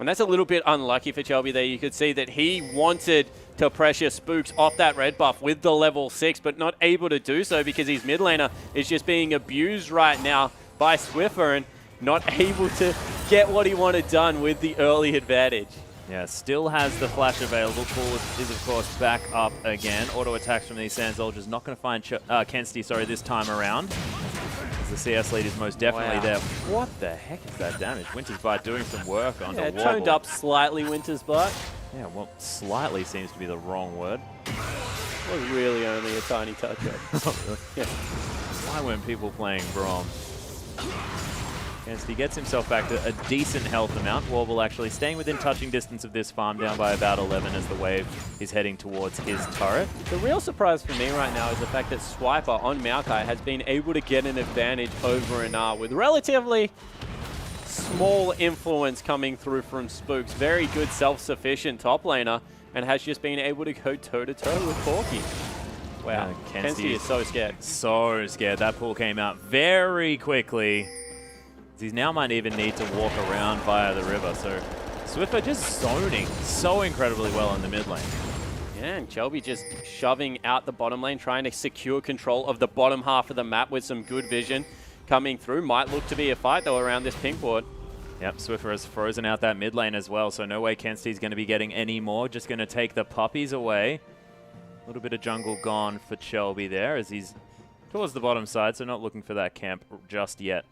[SPEAKER 4] And that's a little bit unlucky for Shelby there. You could see that he wanted to pressure Spooks off that red buff with the level 6, but not able to do so because his mid laner is just being abused right now by Swiffer and not able to get what he wanted done with the early advantage.
[SPEAKER 3] Yeah, still has the flash available. Pool is, of course, back up again. Auto attacks from these Sand Soldiers. Not going to find Kensti, this time around. As the CS lead is most definitely there. What the heck is that damage? Winter's Bite doing some work on the Wobble.
[SPEAKER 4] Toned up slightly Winter's Bite.
[SPEAKER 3] Yeah, well, slightly seems to be the wrong word.
[SPEAKER 4] It was really only a tiny touch up. Yeah.
[SPEAKER 3] Why weren't people playing Braum? Kensti gets himself back to a decent health amount. Warble actually staying within touching distance of this farm, down by about 11 as the wave is heading towards his turret.
[SPEAKER 4] The real surprise for me right now is the fact that Swiper on Maokai has been able to get an advantage over Anar with relatively small influence coming through from Spooks. Very good self-sufficient top laner and has just been able to go toe-to-toe with Corki. Wow, Kensti is so scared.
[SPEAKER 3] So scared. That pull came out very quickly. He now might even need to walk around via the river. So Swiffer just zoning so incredibly well in the mid lane.
[SPEAKER 4] Yeah, and Shelby just shoving out the bottom lane, trying to secure control of the bottom half of the map with some good vision coming through. Might look to be a fight, though, around this pink ward.
[SPEAKER 3] Yep, Swiffer has frozen out that mid lane as well, so no way Kensti's going to be getting any more. Just going to take the puppies away. A little bit of jungle gone for Shelby there as he's towards the bottom side, so not looking for that camp just yet.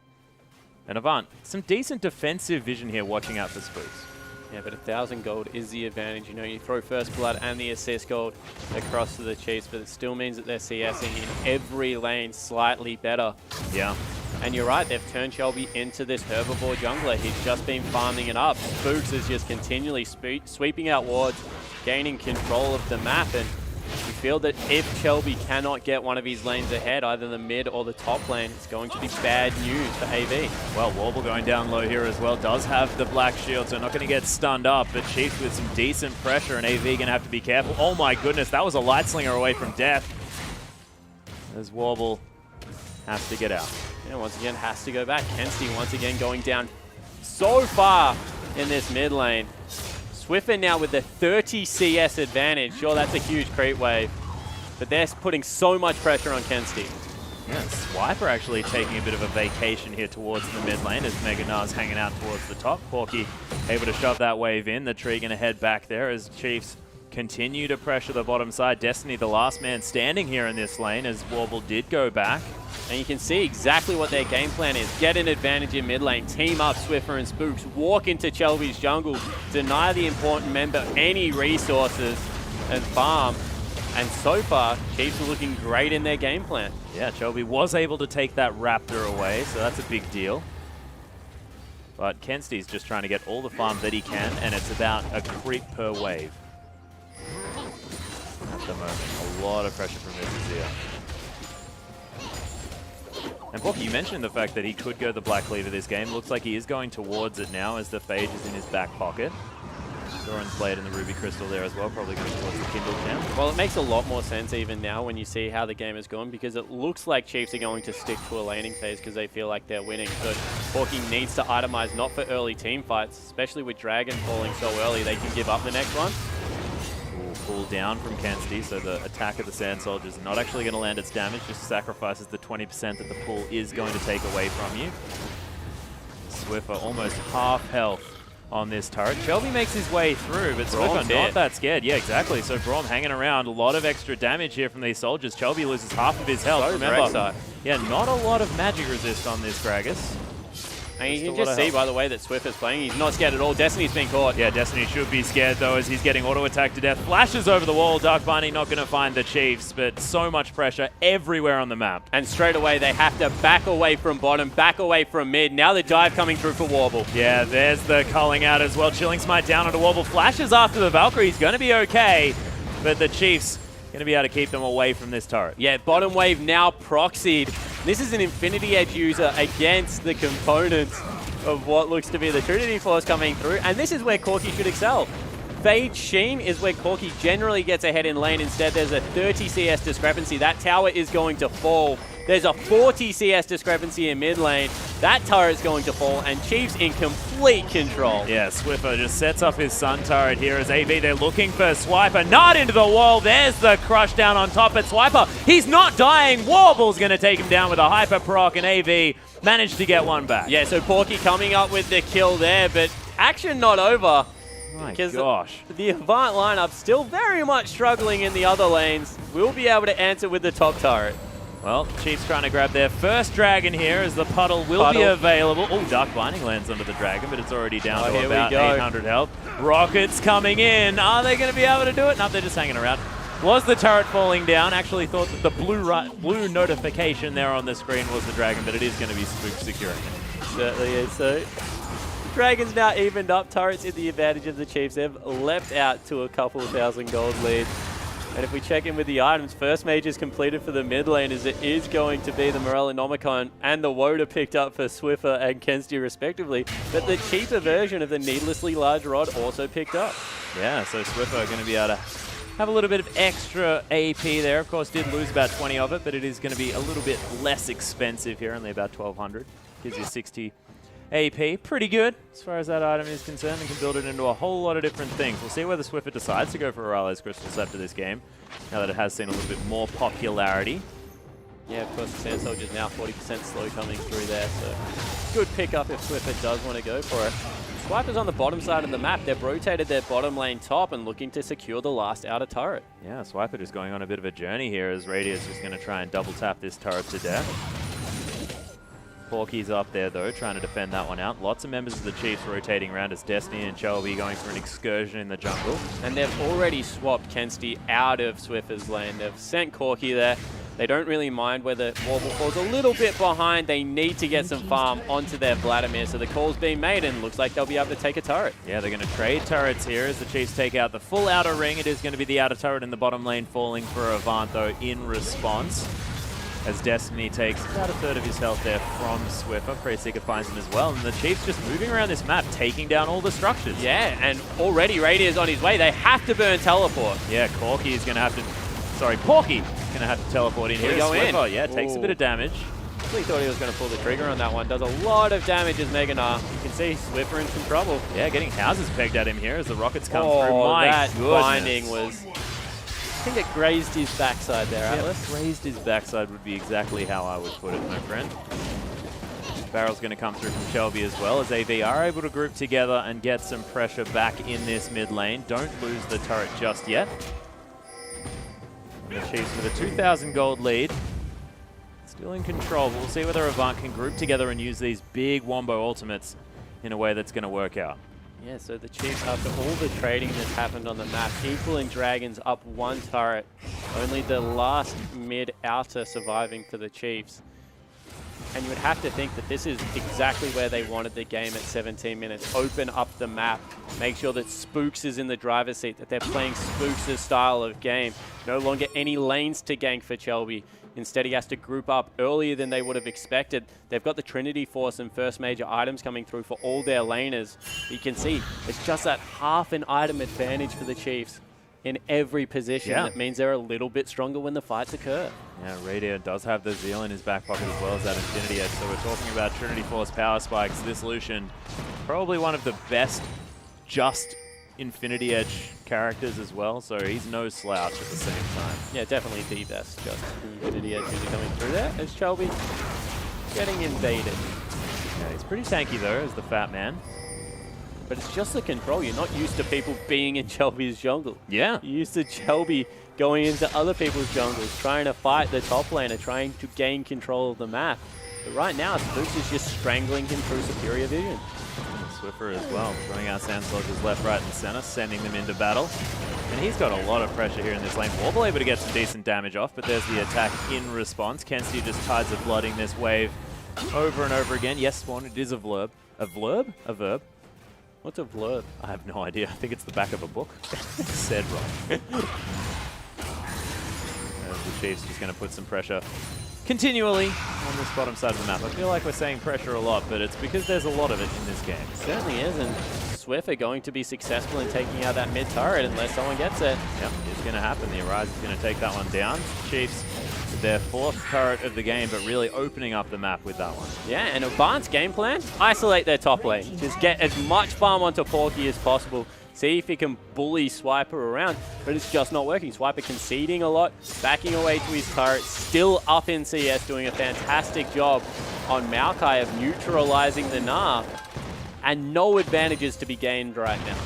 [SPEAKER 3] And Avant, some decent defensive vision here, watching out for Spooks.
[SPEAKER 4] Yeah, but 1,000 gold is the advantage. You know, you throw first blood and the assist gold across to the Chiefs, but it still means that they're CSing in every lane slightly better.
[SPEAKER 3] Yeah.
[SPEAKER 4] And you're right, they've turned Shelby into this herbivore jungler. He's just been farming it up. Spooks is just continually sweeping out wards, gaining control of the map, and you feel that if Shelby cannot get one of his lanes ahead, either the mid or the top lane, it's going to be bad news for AV.
[SPEAKER 3] Well, Warble going down low here as well. Does have the black shield, so not going to get stunned up. But Chiefs with some decent pressure, and AV going to have to be careful. Oh my goodness, that was a light slinger away from death. As Warble has to get out.
[SPEAKER 4] Yeah, once again, has to go back. Kensti once again going down so far in this mid lane. Swiffer now with the 30 CS advantage. Sure, that's a huge creep wave, but they're putting so much pressure on Kensti.
[SPEAKER 3] Yeah, Swiper actually taking a bit of a vacation here towards the mid lane as Mega Nar's hanging out towards the top. Corki able to shove that wave in. The tree going to head back there as Chiefs continue to pressure the bottom side. Destiny, the last man standing here in this lane, as Warble did go back.
[SPEAKER 4] And you can see exactly what their game plan is. Get an advantage in mid lane, team up Swiffer and Spooks, walk into Chelby's jungle, deny the important member any resources, and farm. And so far, Chiefs are looking great in their game plan.
[SPEAKER 3] Yeah, Chelby was able to take that Raptor away, so that's a big deal. But Kensty's just trying to get all the farm that he can, and it's about a creep per wave. At the moment, a lot of pressure from Izazir. And Pocky, you mentioned the fact that he could go the Black Cleaver this game. Looks like he is going towards it now as the Phage is in his back pocket. Doran's Blade and the Ruby Crystal there as well, probably going towards the Kindle now.
[SPEAKER 4] Well, it makes a lot more sense even now when you see how the game has gone, because it looks like Chiefs are going to stick to a laning phase because they feel like they're winning. So Porky needs to itemize, not for early team fights, especially with Dragon falling so early, they can give up the next one.
[SPEAKER 3] Pull down from Kensty, so the attack of the Sand Soldier is not actually going to land its damage, just sacrifices the 20% that the pull is going to take away from you. Swiffer almost half health on this turret. Shelby makes his way through, but Swiffer not that scared. Yeah, exactly. So Braum hanging around. A lot of extra damage here from these soldiers. Shelby loses half of his health. Remember, yeah, not a lot of magic resist on this Gragas.
[SPEAKER 4] And you can just see by the way that Swiffer's playing, he's not scared at all. Destiny's been caught.
[SPEAKER 3] Yeah, Destiny should be scared though as he's getting auto-attacked to death. Flashes over the wall. Dark Binding not going to find the Chiefs, but so much pressure everywhere on the map.
[SPEAKER 4] And straight away they have to back away from bottom, back away from mid. Now the dive coming through for Warble.
[SPEAKER 3] Yeah, there's the culling out as well. Chilling Smite down onto Warble. Flashes after the Valkyrie. He's going to be okay, but the Chiefs going to be able to keep them away from this turret.
[SPEAKER 4] Yeah, bottom wave now proxied. This is an Infinity Edge user against the components of what looks to be the Trinity Force coming through, and this is where Corki should excel. Phage Sheen is where Corki generally gets ahead in lane. Instead, there's a 30 CS discrepancy. That tower is going to fall. There's a 40 CS discrepancy in mid lane. That turret is going to fall, and Chiefs in complete control.
[SPEAKER 3] Yeah, Swiffer just sets up his Sun turret here as AV. They're looking for Swiper. Not into the wall. There's the crush down on top. But Swiper, he's not dying. Warble's going to take him down with a hyper proc, and AV managed to get one back.
[SPEAKER 4] Yeah, so Porky coming up with the kill there, but action not over.
[SPEAKER 3] My gosh.
[SPEAKER 4] The Avant lineup still very much struggling in the other lanes. We'll be able to answer with the top turret.
[SPEAKER 3] Well, Chiefs trying to grab their first dragon here as the puddle will be available. Oh, Dark Binding lands onto the dragon, but it's already down to about 800 health. Rockets coming in. Are they going to be able to do it? No, they're just hanging around. Was the turret falling down? Actually thought that the blue notification there on the screen was the dragon, but it is going to be Spook securing it.
[SPEAKER 4] Certainly is. So Dragons now evened up. Turrets in the advantage of the Chiefs. They've leapt out to a couple of 1,000 gold lead. And if we check in with the items, first mage is completed for the mid lane, as it is going to be the Morellonomicon and the Woda picked up for Swiffer and Kensty respectively. But the cheaper version of the Needlessly Large Rod also picked up.
[SPEAKER 3] Yeah, so Swiffer are going to be able to have a little bit of extra AP there. Of course, did lose about 20 of it, but it is going to be a little bit less expensive here, only about 1,200. Gives you 60 AP. Pretty good as far as that item is concerned, and can build it into a whole lot of different things. We'll see whether Swiffer decides to go for Orale's Crystals after this game, now that it has seen a little bit more popularity.
[SPEAKER 4] Yeah, of course, the Sand Soldier's now 40% slow coming through there, so good pickup if Swiffer does want to go for it. Swiper's on the bottom side of the map. They've rotated their bottom lane top and looking to secure the last outer turret.
[SPEAKER 3] Yeah, Swiper just going on a bit of a journey here as Radius just going to try and double tap this turret to death. Porky's up there, though, trying to defend that one out. Lots of members of the Chiefs rotating around as Destiny and Shelby going for an excursion in the jungle.
[SPEAKER 4] And they've already swapped Kensty out of Swiffer's lane. They've sent Corky there. They don't really mind whether Warble falls a little bit behind. They need to get some farm onto their Vladimir, so the call's being made and looks like they'll be able to take a turret.
[SPEAKER 3] Yeah, they're going to trade turrets here as the Chiefs take out the full outer ring. It is going to be the outer turret in the bottom lane falling for Avant, though, in response. As Destiny takes about a third of his health there from Swiffer. Seeker finds him as well. And the Chiefs just moving around this map, taking down all the structures.
[SPEAKER 4] Yeah, and already Radier's on his way. They have to burn teleport.
[SPEAKER 3] Yeah, Corky is going to have to... Sorry, Porky is going to have to teleport in here.
[SPEAKER 4] Swiffer,
[SPEAKER 3] yeah, takes a bit of damage.
[SPEAKER 4] I really thought he was going to pull the trigger on that one. Does a lot of damage as Meganar. You can see Swiffer in some trouble.
[SPEAKER 3] Yeah, getting houses pegged at him here as the rockets come through. My
[SPEAKER 4] that
[SPEAKER 3] goodness.
[SPEAKER 4] binding was... I think it grazed his backside there, Atlas.
[SPEAKER 3] Grazed his backside would be exactly how I would put it, my friend. Barrel's going to come through from Shelby as well, as AV are able to group together and get some pressure back in this mid lane. Don't lose the turret just yet. And the Chiefs with a 2,000 gold lead. Still in control. We'll see whether Avant can group together and use these big wombo ultimates in a way that's going to work out.
[SPEAKER 4] Yeah, so the Chiefs, after all the trading that's happened on the map, equaling Dragons up 1 turret, only the last mid-outer surviving for the Chiefs. And you would have to think that this is exactly where they wanted the game at 17 minutes. Open up the map, make sure that Spooks is in the driver's seat, that they're playing Spooks' style of game. No longer any lanes to gank for Shelby. Instead, he has to group up earlier than they would have expected. They've got the Trinity Force and first major items coming through for all their laners. You can see it's just that half an item advantage for the Chiefs in every position.
[SPEAKER 3] Yeah.
[SPEAKER 4] That means they're a little bit stronger when the fights occur.
[SPEAKER 3] Yeah, Radio does have the Zeal in his back pocket as well as that Infinity Edge. So we're talking about Trinity Force power spikes. This Lucian, probably one of the best just Infinity Edge characters as well. So he's no slouch at the same time.
[SPEAKER 4] Yeah, definitely the best. Just Infinity Edge usually coming through there as Shelby getting invaded.
[SPEAKER 3] Yeah, he's pretty tanky though as the fat man.
[SPEAKER 4] But it's just the control. You're not used to people being in Shelby's jungle.
[SPEAKER 3] Yeah.
[SPEAKER 4] You're used to Shelby going into other people's jungles, trying to fight the top laner, trying to gain control of the map. But right now, Spooks is just strangling him through superior vision.
[SPEAKER 3] Swiffer as well, throwing out Sand Soldiers left, right, and center, sending them into battle. And he's got a lot of pressure here in this lane. Warble able to get some decent damage off, but there's the attack in response. Kenzie just tides of blooding this wave over and over again. Yes, Spawn, it is a verb. A verb? A verb?
[SPEAKER 4] What's a blurb?
[SPEAKER 3] I have no idea. I think it's the back of a book. Said wrong. The Chiefs just going to put some pressure continually on this bottom side of the map. I feel like we're saying pressure a lot, but it's because there's a lot of it in this game.
[SPEAKER 4] It certainly is, and Swift are going to be successful in taking out that mid turret unless someone gets it.
[SPEAKER 3] Yep, it's going to happen. The Arise is going to take that one down. Chiefs with their 4th turret of the game, but really opening up the map with that one.
[SPEAKER 4] Yeah, and Avant's game plan, isolate their top lane. Just get as much farm onto Porky as possible. See if he can bully Swiper around, but it's just not working. Swiper conceding a lot, backing away to his turret, still up in CS, doing a fantastic job on Maokai of neutralizing the Gnar, and no advantages to be gained right now.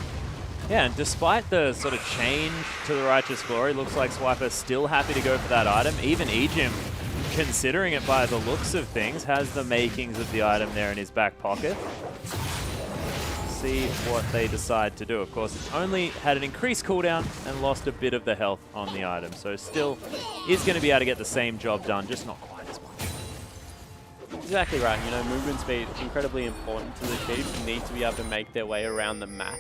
[SPEAKER 3] Yeah, and despite the sort of change to the Righteous Glory, looks like Swiper's still happy to go for that item. Even Ejim, considering it by the looks of things, has the makings of the item there in his back pocket. See what they decide to do. Of course, it's only had an increased cooldown and lost a bit of the health on the item. So still is going to be able to get the same job done, just not quite as much.
[SPEAKER 4] Exactly right. You know, movement speed is incredibly important to the Chiefs. Need to be able to make their way around the map.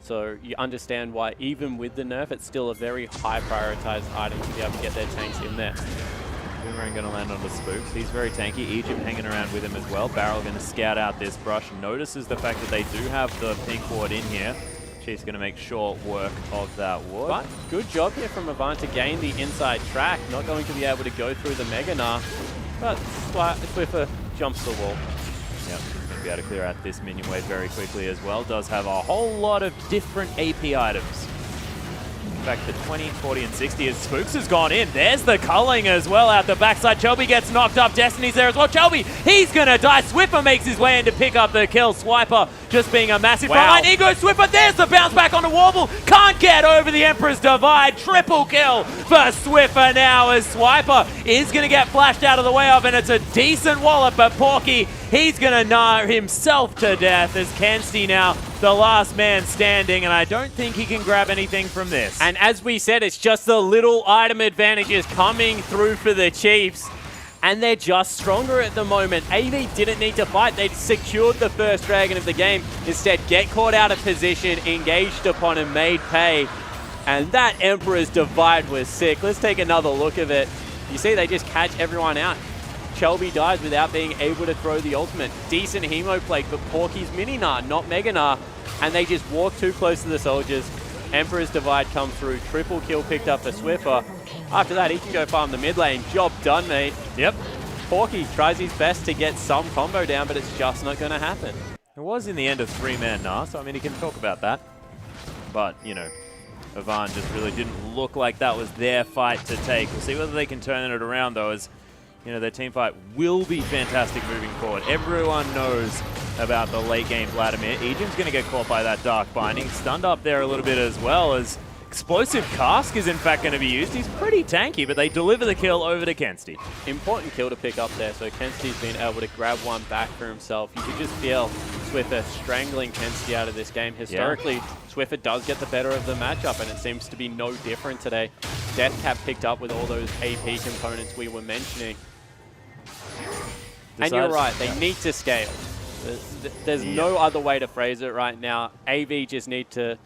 [SPEAKER 4] So you understand why even with the nerf, it's still a very high prioritized item to be able to get their tanks in there.
[SPEAKER 3] Boomerang going to land on the Spooks. He's very tanky. Egypt hanging around with him as well. Barrel going to scout out this brush. Notices the fact that they do have the pink ward in here. Chief's going to make short work of that ward.
[SPEAKER 4] But good job here from Avant to gain the inside track. Not going to be able to go through the Mega Gnar, but Swiffer jumps the wall.
[SPEAKER 3] Yep, he's going to be able to clear out this minion wave very quickly as well. Does have a whole lot of different AP items. In fact, the 20, 40, and 60 as Spooks has gone in. There's the culling as well out the backside. Shelby gets knocked up. Destiny's there as well. Shelby, he's going to die. Swiffer makes his way in to pick up the kill. Swiper just being a massive behind. In goes Swiffer. There's the bounce back onto Warble. Can't get over the Emperor's Divide. Triple kill for Swiffer now as Swiper is going to get flashed out of the way of, and it's a decent wallop, but Porky, he's going to gnar himself to death as Kenzie now the last man standing, and I don't think he can grab anything from this.
[SPEAKER 4] And as we said, it's just the little item advantages coming through for the Chiefs, and they're just stronger at the moment. AV didn't need to fight. They secured the first dragon of the game. Instead, get caught out of position, engaged upon and made pay. And that Emperor's Divide was sick. Let's take another look at it. You see, they just catch everyone out. Shelby dies without being able to throw the ultimate. Decent Hemo Plague, but Porky's Mini Gnar, not Mega Gnar. And they just walk too close to the soldiers. Emperor's Divide come through. Triple kill picked up for Swiffer. After that, he can go farm the mid lane. Job done, mate.
[SPEAKER 3] Yep.
[SPEAKER 4] Porky tries his best to get some combo down, but it's just not going to happen.
[SPEAKER 3] It was in the end of 3-man Gnar, so I mean, he can talk about that. But, you know, Avant just really didn't look like that was their fight to take. We'll see whether they can turn it around, though, as you know, their team fight will be fantastic moving forward. Everyone knows about the late game Vladimir. Ejim's going to get caught by that Dark Binding. Stunned up there a little bit as well, as Explosive Cask is in fact going to be used. He's pretty tanky, but they deliver the kill over to Kensti.
[SPEAKER 4] Important kill to pick up there, so Kensti's been able to grab one back for himself. You could just feel Swiffer strangling Kensti out of this game. Historically, Swiffer does get the better of the matchup, and it seems to be no different today. Deathcap picked up with all those AP components we were mentioning. And you're right, they need to scale. There's no other way to phrase it right now. AV just need to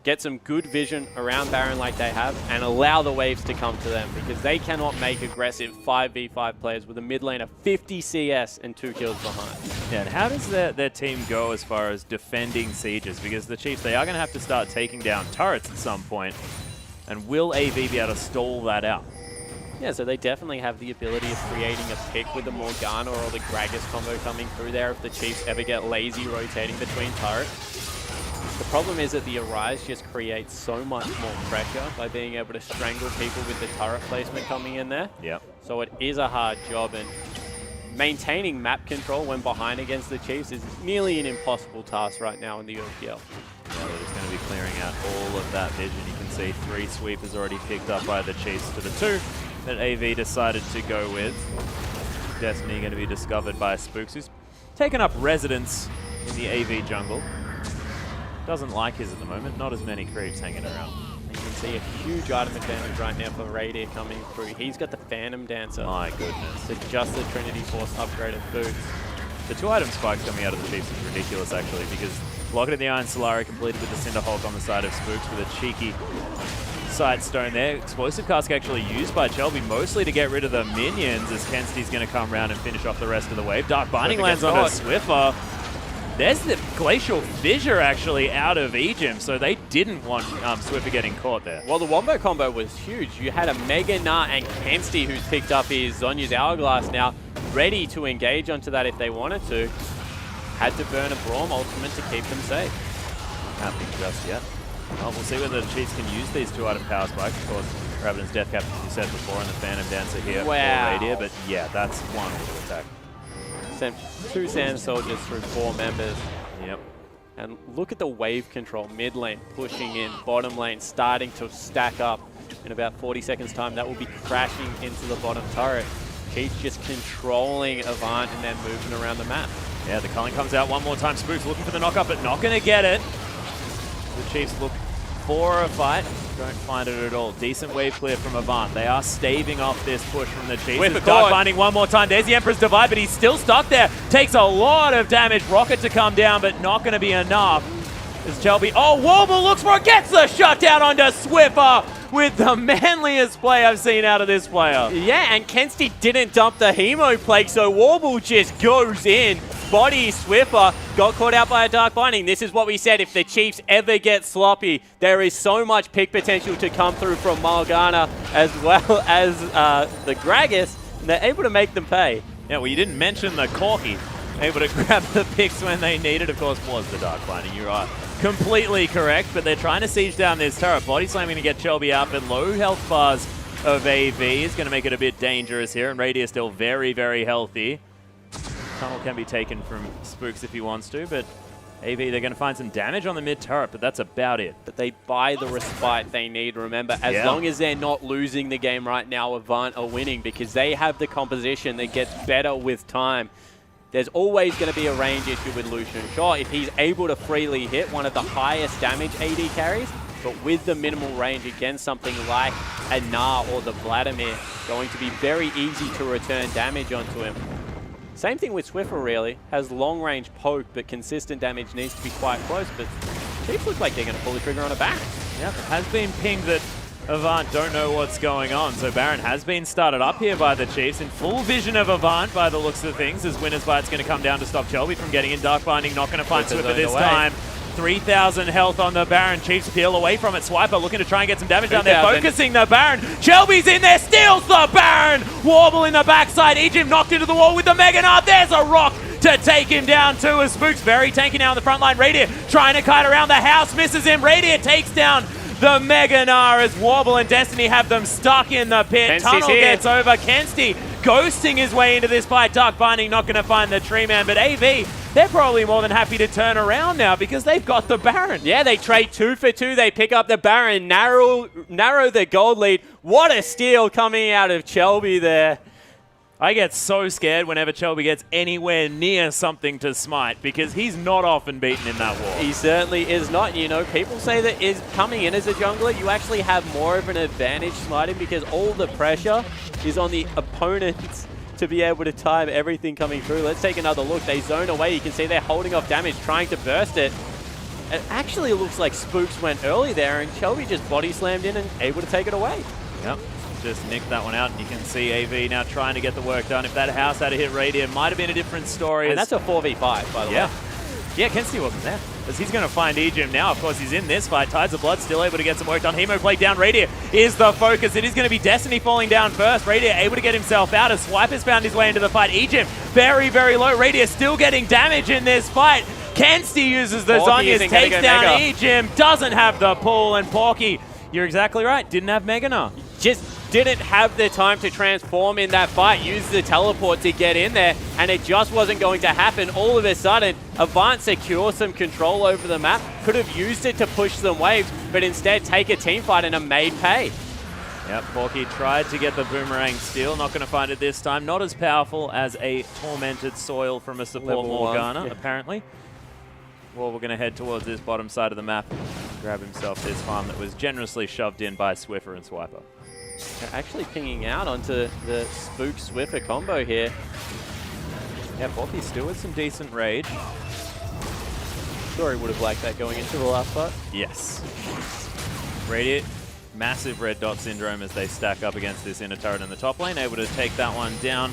[SPEAKER 4] get some good vision around Baron like they have and allow the waves to come to them, because they cannot make aggressive 5v5 players with a mid lane of 50 CS and 2 kills behind.
[SPEAKER 3] Yeah, and how does their team go as far as defending sieges? Because the Chiefs, they are going to have to start taking down turrets at some point. And will AV be able to stall that out?
[SPEAKER 4] Yeah, so they definitely have the ability of creating a pick with the Morgana or the Gragas combo coming through there if the Chiefs ever get lazy rotating between turrets. The problem is that the Arise just creates so much more pressure by being able to strangle people with the turret placement coming in there.
[SPEAKER 3] Yep.
[SPEAKER 4] So it is a hard job, and maintaining map control when behind against the Chiefs is nearly an impossible task right now in the OPL.
[SPEAKER 3] Yeah, they're just going to be clearing out all of that vision. You can see 3 sweepers already picked up by the Chiefs to the 2 that AV decided to go with. Destiny going to be discovered by Spooks, who's taken up residence in the AV jungle. Doesn't like his at the moment, not as many creeps hanging around.
[SPEAKER 4] You can see a huge item advantage right now for Radier coming through. He's got the Phantom Dancer.
[SPEAKER 3] My goodness.
[SPEAKER 4] So just the Trinity Force upgraded boots.
[SPEAKER 3] The 2 item spikes coming out of the Chiefs is ridiculous, actually, because Locket of the Iron Solari completed with the Cinder Hulk on the side of Spooks with a cheeky side stone there. Explosive Cask actually used by Chelby mostly to get rid of the minions, as Kensti's going to come around and finish off the rest of the wave. Dark Binding lands on a Swiffer. There's the Glacial Fissure actually out of Ejim, so they didn't want Swiffer getting caught there.
[SPEAKER 4] Well, the Wombo combo was huge. You had a Mega Nut and Kensti, who's picked up his Zonya's Hourglass now, ready to engage onto that if they wanted to. Had to burn a Braum ultimate to keep them safe.
[SPEAKER 3] Happening just yet. Well, we'll see whether the Chiefs can use these 2 item power spikes. Of course, Ravenous Deathcap, as you said before, and the Phantom Dancer here for Radier, but yeah, that's one auto attack.
[SPEAKER 4] Sent 2 Sand Soldiers through 4 members.
[SPEAKER 3] Yep.
[SPEAKER 4] And look at the wave control. Mid lane pushing in, bottom lane starting to stack up. In about 40 seconds time, that will be crashing into the bottom turret. Chiefs just controlling Avant and then moving around the map.
[SPEAKER 3] Yeah, the culling comes out one more time. Spooks looking for the knock-up, but not going to get it. The Chiefs look for a fight. Don't find it at all. Decent wave clear from Avant. They are staving off this push from the Chiefs. With Dark Binding one more time. There's the Emperor's Divide, but he's still stuck there. Takes a lot of damage. Rocket to come down, but not going to be enough. As Chelby, Warble looks for it, gets the shutdown onto Swiffer with the manliest play I've seen out of this player.
[SPEAKER 4] Yeah, and Kensti didn't dump the Hemo Plague, so Warble just goes in. Body Swiffer got caught out by a Dark Binding. This is what we said, if the Chiefs ever get sloppy, there is so much pick potential to come through from Morgana as well as the Gragas, and they're able to make them pay.
[SPEAKER 3] Yeah, well, you didn't mention the Corky. Able to grab the picks when they needed, of course, was the Dark Binding. You're right. Completely correct, but they're trying to siege down this turret. Body slamming to get Chelby out, but low health bars of AV is going to make it a bit dangerous here, and Radier still very, very healthy. Tunnel can be taken from Spooks if he wants to, but AV, they're going to find some damage on the mid turret, but that's about it.
[SPEAKER 4] But they buy the respite they need, remember, as long as they're not losing the game right now, Avant are winning, because they have the composition that gets better with time. There's always going to be a range issue with Lucian. Sure, if he's able to freely hit one of the highest damage AD carries, but with the minimal range against something like a Gnar or the Vladimir, going to be very easy to return damage onto him. Same thing with Swiffer, really. Has long-range poke, but consistent damage needs to be quite close, but Chiefs look like they're going to pull the trigger on a Baron.
[SPEAKER 3] Yeah, it has been pinged that Avant don't know what's going on, so Baron has been started up here by the Chiefs in full vision of Avant by the looks of things, as Winner's Bite's going to come down to stop Chelby from getting in. Dark Binding not going to find Swiffer this time. 3,000 health on the Baron. Chiefs peel away from it. Swiper looking to try and get some damage down there. Focusing the Baron. Shelby's in there. Steals the Baron. Warble in the backside. Ejim knocked into the wall with the Mega Nut. There's a rock to take him down too. As Spooks very tanky now on the front line. Radier trying to kite around the house. Misses him. Radier takes down the Mega Nut as Warble and Destiny have them stuck in the pit.
[SPEAKER 4] Kensti's
[SPEAKER 3] Tunnel
[SPEAKER 4] here.
[SPEAKER 3] gets over. Kensti ghosting his way into this fight. Dark Binding not going to find the Tree Man, but AV, they're probably more than happy to turn around now because they've got the Baron.
[SPEAKER 4] Yeah, they trade 2 for 2. They pick up the Baron, narrow the gold lead. What a steal coming out of Chelby there.
[SPEAKER 3] I get so scared whenever Chelby gets anywhere near something to smite because he's not often beaten in that war.
[SPEAKER 4] He certainly is not. You know, people say that is coming in as a jungler, you actually have more of an advantage smiting because all the pressure is on the opponents to be able to time everything coming through. Let's take another look. They zone away. You can see they're holding off damage, trying to burst it. It actually looks like Spooks went early there, and Chelby just body slammed in and able to take it away.
[SPEAKER 3] Yep. Just nicked that one out, and you can see AV now trying to get the work done. If that house had hit Radiant, might have been a different story.
[SPEAKER 4] And that's a 4v5, by the way.
[SPEAKER 3] Yeah, Kenzie wasn't there. As he's going to find Ejim now. Of course, he's in this fight. Tides of Blood still able to get some work done. Hemo play down. Radiant is the focus. It is going to be Destiny falling down first. Radiant able to get himself out as Swipe has found his way into the fight. Ejim very, very low. Radiant still getting damage in this fight. Kenzie uses the Zhonya's, takes down Ejim, doesn't have the pull, and Porky, you're exactly right, didn't have Meganar.
[SPEAKER 4] Just didn't have the time to transform in that fight, use the teleport to get in there, and it just wasn't going to happen. All of a sudden, Avant secures some control over the map, could have used it to push some waves, but instead take a team fight and a made pay.
[SPEAKER 3] Yep, Porky tried to get the boomerang steal, not going to find it this time. Not as powerful as a Tormented Soil from a support
[SPEAKER 4] Level
[SPEAKER 3] Morgana,
[SPEAKER 4] 1, yeah.
[SPEAKER 3] apparently. Well, we're going to head towards this bottom side of the map, grab himself this farm that was generously shoved in by Swiffer and Swiper.
[SPEAKER 4] They're actually pinging out onto the Spook Swiffer combo here.
[SPEAKER 3] Yeah, Porky still with some decent rage.
[SPEAKER 4] Sure, he would have liked that going into the last fight.
[SPEAKER 3] Yes. Radiant, massive red dot syndrome as they stack up against this inner turret in the top lane, able to take that one down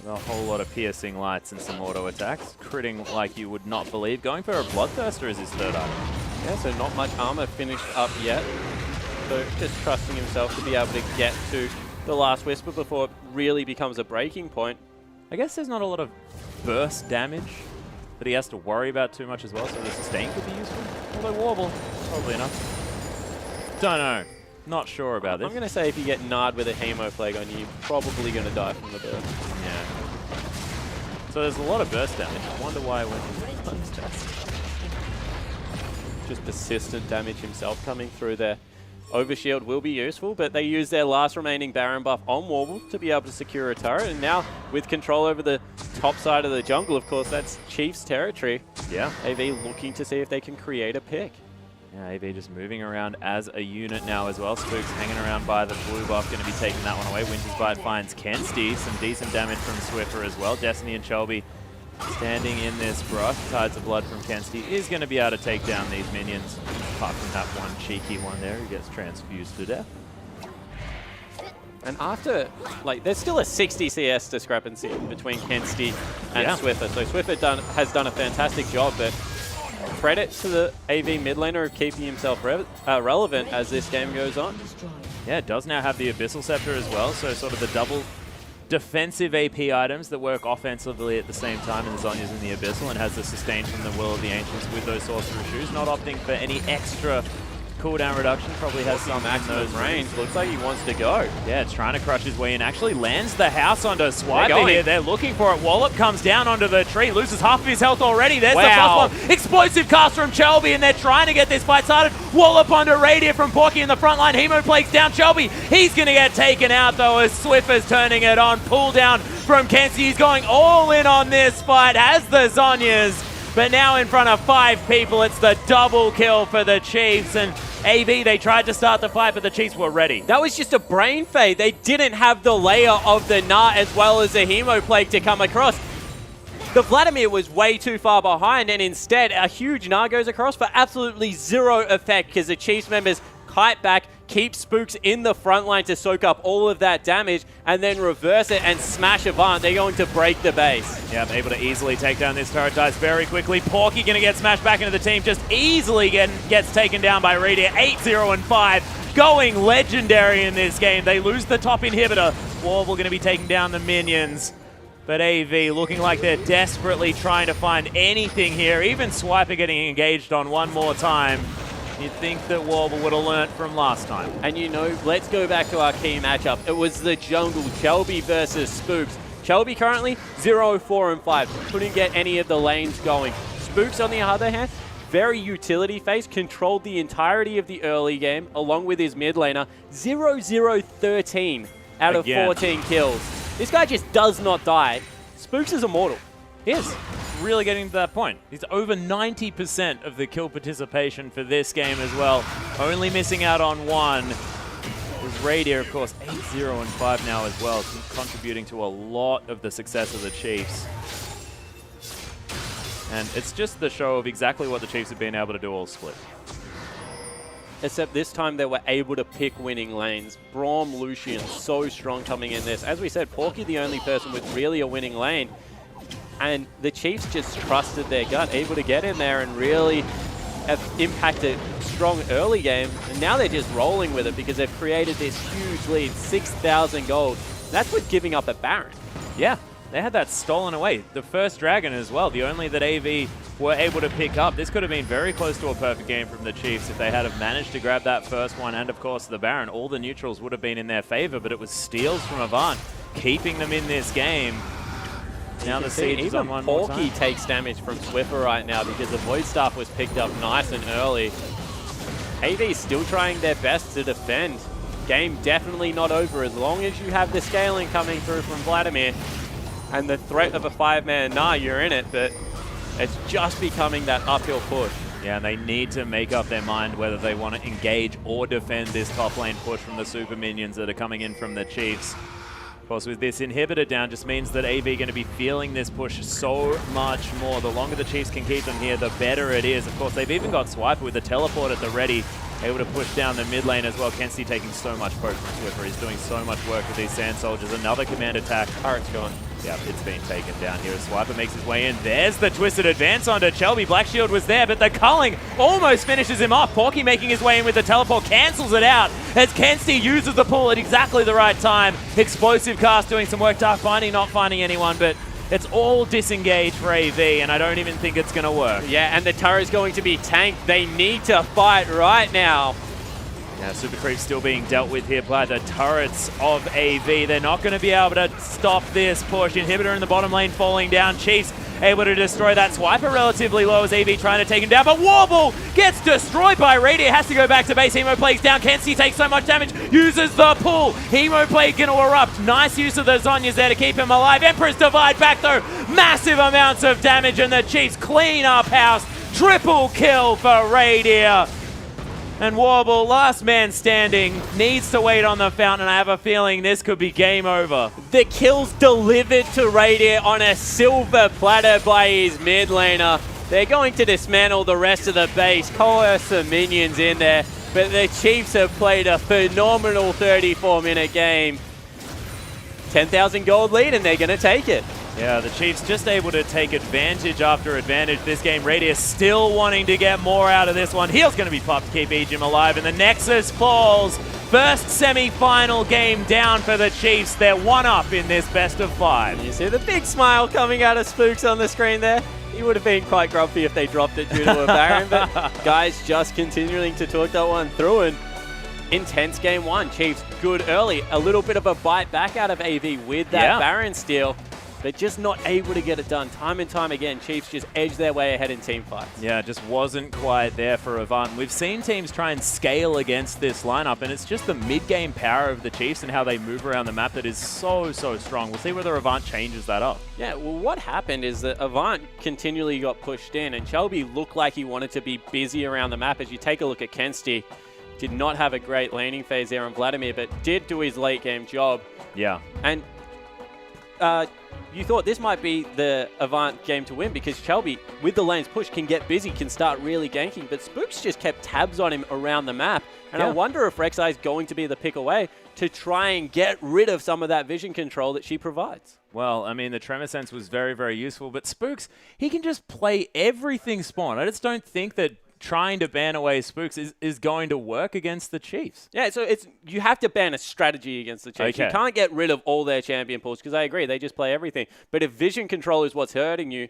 [SPEAKER 3] with a whole lot of piercing lights and some auto attacks. Critting like you would not believe. Going for a Bloodthirster as his third item.
[SPEAKER 4] Yeah, so not much armor finished up yet. So just trusting himself to be able to get to the last Whisper before it really becomes a breaking point.
[SPEAKER 3] I guess there's not a lot of burst damage that he has to worry about too much as well, so the sustain could be useful. Although Warble, probably enough. Don't know. Not sure about this.
[SPEAKER 4] I'm going to say if you get Nard with a Hemo Plague on you, you're probably going to die from the burst.
[SPEAKER 3] Yeah. So there's a lot of burst damage. I wonder why I went with Cleanse Test.
[SPEAKER 4] Just persistent damage himself coming through there. Overshield will be useful, but they use their last remaining Baron buff on Warble to be able to secure a turret. And now, with control over the top side of the jungle, of course, that's Chief's territory.
[SPEAKER 3] Yeah.
[SPEAKER 4] AV looking to see if they can create a pick.
[SPEAKER 3] Yeah, AV just moving around as a unit now as well. Spooks hanging around by the blue buff, going to be taking that one away. Winter's Bite finds Kensti. Some decent damage from Swiffer as well. Destiny and Chelby standing in this brush. Tides of Blood from Kensti is going to be able to take down these minions. Apart from that one cheeky one there who gets transfused to death.
[SPEAKER 4] And after, like, there's still a 60 CS discrepancy between Kensti and Swiffer. So Swiffer has done a fantastic job, but credit to the AV mid laner of keeping himself relevant as this game goes on.
[SPEAKER 3] Yeah, it does now have the Abyssal Scepter as well, so sort of the double defensive AP items that work offensively at the same time, and Zhonya's in the Abyssal, and has the sustain from the Will of the Ancients with those Sorcerer Shoes. Not opting for any extra cooldown reduction, probably has some maximum range.
[SPEAKER 4] Looks like he wants to go.
[SPEAKER 3] Yeah, it's trying to crush his way in. Actually lands the house onto Swiper here. They're looking for it. Wallop comes down onto the tree, loses half of his health already. There's the plus one. Explosive cast from Chelby, and they're trying to get this fight started. Wallop onto Radiant from Porky in the front line. Hemo Plague's down. Chelby, he's going to get taken out though as Swiffer's turning it on. Pull down from Kenzie. He's going all in on this fight, has the Zhonya's. But now in front of 5 people, it's the double kill for the Chiefs. And AV, they tried to start the fight, but the Chiefs were ready.
[SPEAKER 4] That was just a brain fade. They didn't have the layer of the Gnar as well as the Hemo Plague to come across. The Vladimir was way too far behind, and instead a huge Gnar goes across for absolutely zero effect because the Chiefs members kite back, keep Spooks in the front line to soak up all of that damage, and then reverse it and smash Avant. They're going to break the base.
[SPEAKER 3] Yeah, able to easily take down this turret dice very quickly. Porky going to get smashed back into the team, just easily gets taken down by Radiant. 8-0 and 5, going legendary in this game. They lose the top inhibitor. Warble going to be taking down the minions. But AV looking like they're desperately trying to find anything here. Even Swiper getting engaged on one more time. You'd think that Warble would have learnt from last time.
[SPEAKER 4] And you know, let's go back to our key matchup. It was the jungle, Chelby versus Spooks. Chelby currently 0-4-5. Couldn't get any of the lanes going. Spooks, on the other hand, very utility phase, controlled the entirety of the early game, along with his mid laner. 0-0-13 out of 14 kills. This guy just does not die. Spooks is immortal.
[SPEAKER 3] He is. Really getting to that point. He's over 90% of the kill participation for this game as well. Only missing out on one. Radier, of course, 8-0-5 now as well, contributing to a lot of the success of the Chiefs. And it's just the show of exactly what the Chiefs have been able to do all split.
[SPEAKER 4] Except this time they were able to pick winning lanes. Braum, Lucian, so strong coming in this. As we said, Porky the only person with really a winning lane. And the Chiefs just trusted their gut, able to get in there and really have impacted strong early game. And now they're just rolling with it because they've created this huge lead, 6,000 gold. That's with giving up a Baron.
[SPEAKER 3] Yeah, they had that stolen away. The first Dragon as well, the only that AV were able to pick up. This could have been very close to a perfect game from the Chiefs if they had have managed to grab that first one and, of course, the Baron. All the neutrals would have been in their favor, but it was steals from Avant keeping them in this game. Now the siege is on one more time.
[SPEAKER 4] Porky takes damage from Swiffer right now because the Void Staff was picked up nice and early. AV still trying their best to defend. Game definitely not over as long as you have the scaling coming through from Vladimir and the threat of a 5-man, you're in it, but it's just becoming that uphill push.
[SPEAKER 3] Yeah, and they need to make up their mind whether they want to engage or defend this top lane push from the super minions that are coming in from the Chiefs. Of course, with this inhibitor down, just means that AV going to be feeling this push so much more. The longer the Chiefs can keep them here, the better it is. Of course, they've even got Swiper with the teleport at the ready, able to push down the mid lane as well. Kenzie taking so much poke from Swiffer. He's doing so much work with these Sand Soldiers. Another command attack.
[SPEAKER 4] Turret's gone.
[SPEAKER 3] Yep, it's been taken down here as Swiper makes his way in. There's the twisted advance onto Chelby. Black Shield was there, but the culling almost finishes him off. Porky making his way in with the teleport, cancels it out as Kenzie uses the pull at exactly the right time. Explosive cast doing some work. Dark Binding not finding anyone, but it's all disengaged for AV, and I don't even think it's going to work.
[SPEAKER 4] Yeah, and the turret's going to be tanked. They need to fight right now.
[SPEAKER 3] Now, Super Creep still being dealt with here by the turrets of AV. They're not going to be able to stop this push. Inhibitor in the bottom lane falling down. Chiefs able to destroy that. Swiper relatively low as AV trying to take him down, but Warble gets destroyed by Radiant. Has to go back to base. Hemoplague's down. Kenzie takes so much damage. Uses the pull. Hemoplague going to erupt. Nice use of the Zhonya's there to keep him alive. Emperor's Divide back though. Massive amounts of damage, and the Chiefs clean up house. Triple kill for Radiant. And Warble, last man standing, needs to wait on the fountain. I have a feeling this could be game over.
[SPEAKER 4] The kills delivered to Radiant on a silver platter by his mid laner. They're going to dismantle the rest of the base, coerce some minions in there, but the Chiefs have played a phenomenal 34-minute game. 10,000 gold lead, and they're going to take it.
[SPEAKER 3] Yeah, the Chiefs just able to take advantage after advantage this game. Radius still wanting to get more out of this one. Heal's going to be popped to keep Ejim alive, and the Nexus falls. First semi-final game down for the Chiefs. They're one up in this best of 5.
[SPEAKER 4] You see the big smile coming out of Spooks on the screen there. He would have been quite grumpy if they dropped it due to a Baron, but guys just continuing to talk that one through, and intense game 1. Chiefs good early. A little bit of a bite back out of AV with that Baron steal. But just not able to get it done. Time and time again, Chiefs just edge their way ahead in team fights.
[SPEAKER 3] Yeah, just wasn't quite there for Avant. We've seen teams try and scale against this lineup, and it's just the mid-game power of the Chiefs and how they move around the map that is so, so strong. We'll see whether Avant changes that up.
[SPEAKER 4] Yeah, well, what happened is that Avant continually got pushed in, and Shelby looked like he wanted to be busy around the map. As you take a look at Kenzie, did not have a great laning phase there on Vladimir, but did do his late-game job.
[SPEAKER 3] Yeah.
[SPEAKER 4] And you thought this might be the Avant game to win because Shelby, with the lanes push, can get busy, can start really ganking, but Spooks just kept tabs on him around the map. And I wonder if Rek'Sai is going to be the pick away to try and get rid of some of that vision control that she provides.
[SPEAKER 3] Well, I mean, the Tremor Sense was very, very useful, but Spooks, he can just play everything spawn. I just don't think that trying to ban away Spooks is going to work against the Chiefs.
[SPEAKER 4] Yeah, so you have to ban a strategy against the Chiefs. Okay. You can't get rid of all their champion pools because I agree, they just play everything. But if vision control is what's hurting you,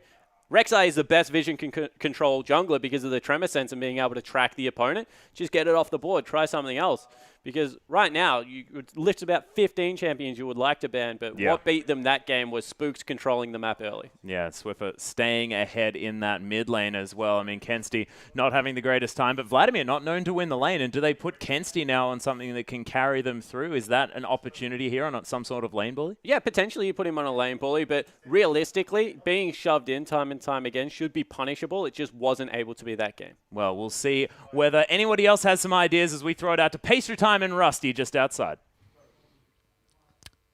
[SPEAKER 4] Rek'Sai is the best vision control jungler because of the tremor sense and being able to track the opponent. Just get it off the board. Try something else. Because right now, you would list about 15 champions you would like to ban, but what beat them that game was Spooks controlling the map early.
[SPEAKER 3] Yeah, Swiffer staying ahead in that mid lane as well. I mean, Kensty not having the greatest time, but Vladimir not known to win the lane. And do they put Kensty now on something that can carry them through? Is that an opportunity here on some sort of lane bully?
[SPEAKER 4] Yeah, potentially you put him on a lane bully, but realistically, being shoved in time and time again should be punishable. It just wasn't able to be that game.
[SPEAKER 3] Well, we'll see whether anybody else has some ideas as we throw it out to Pastry Time and Rusty just outside.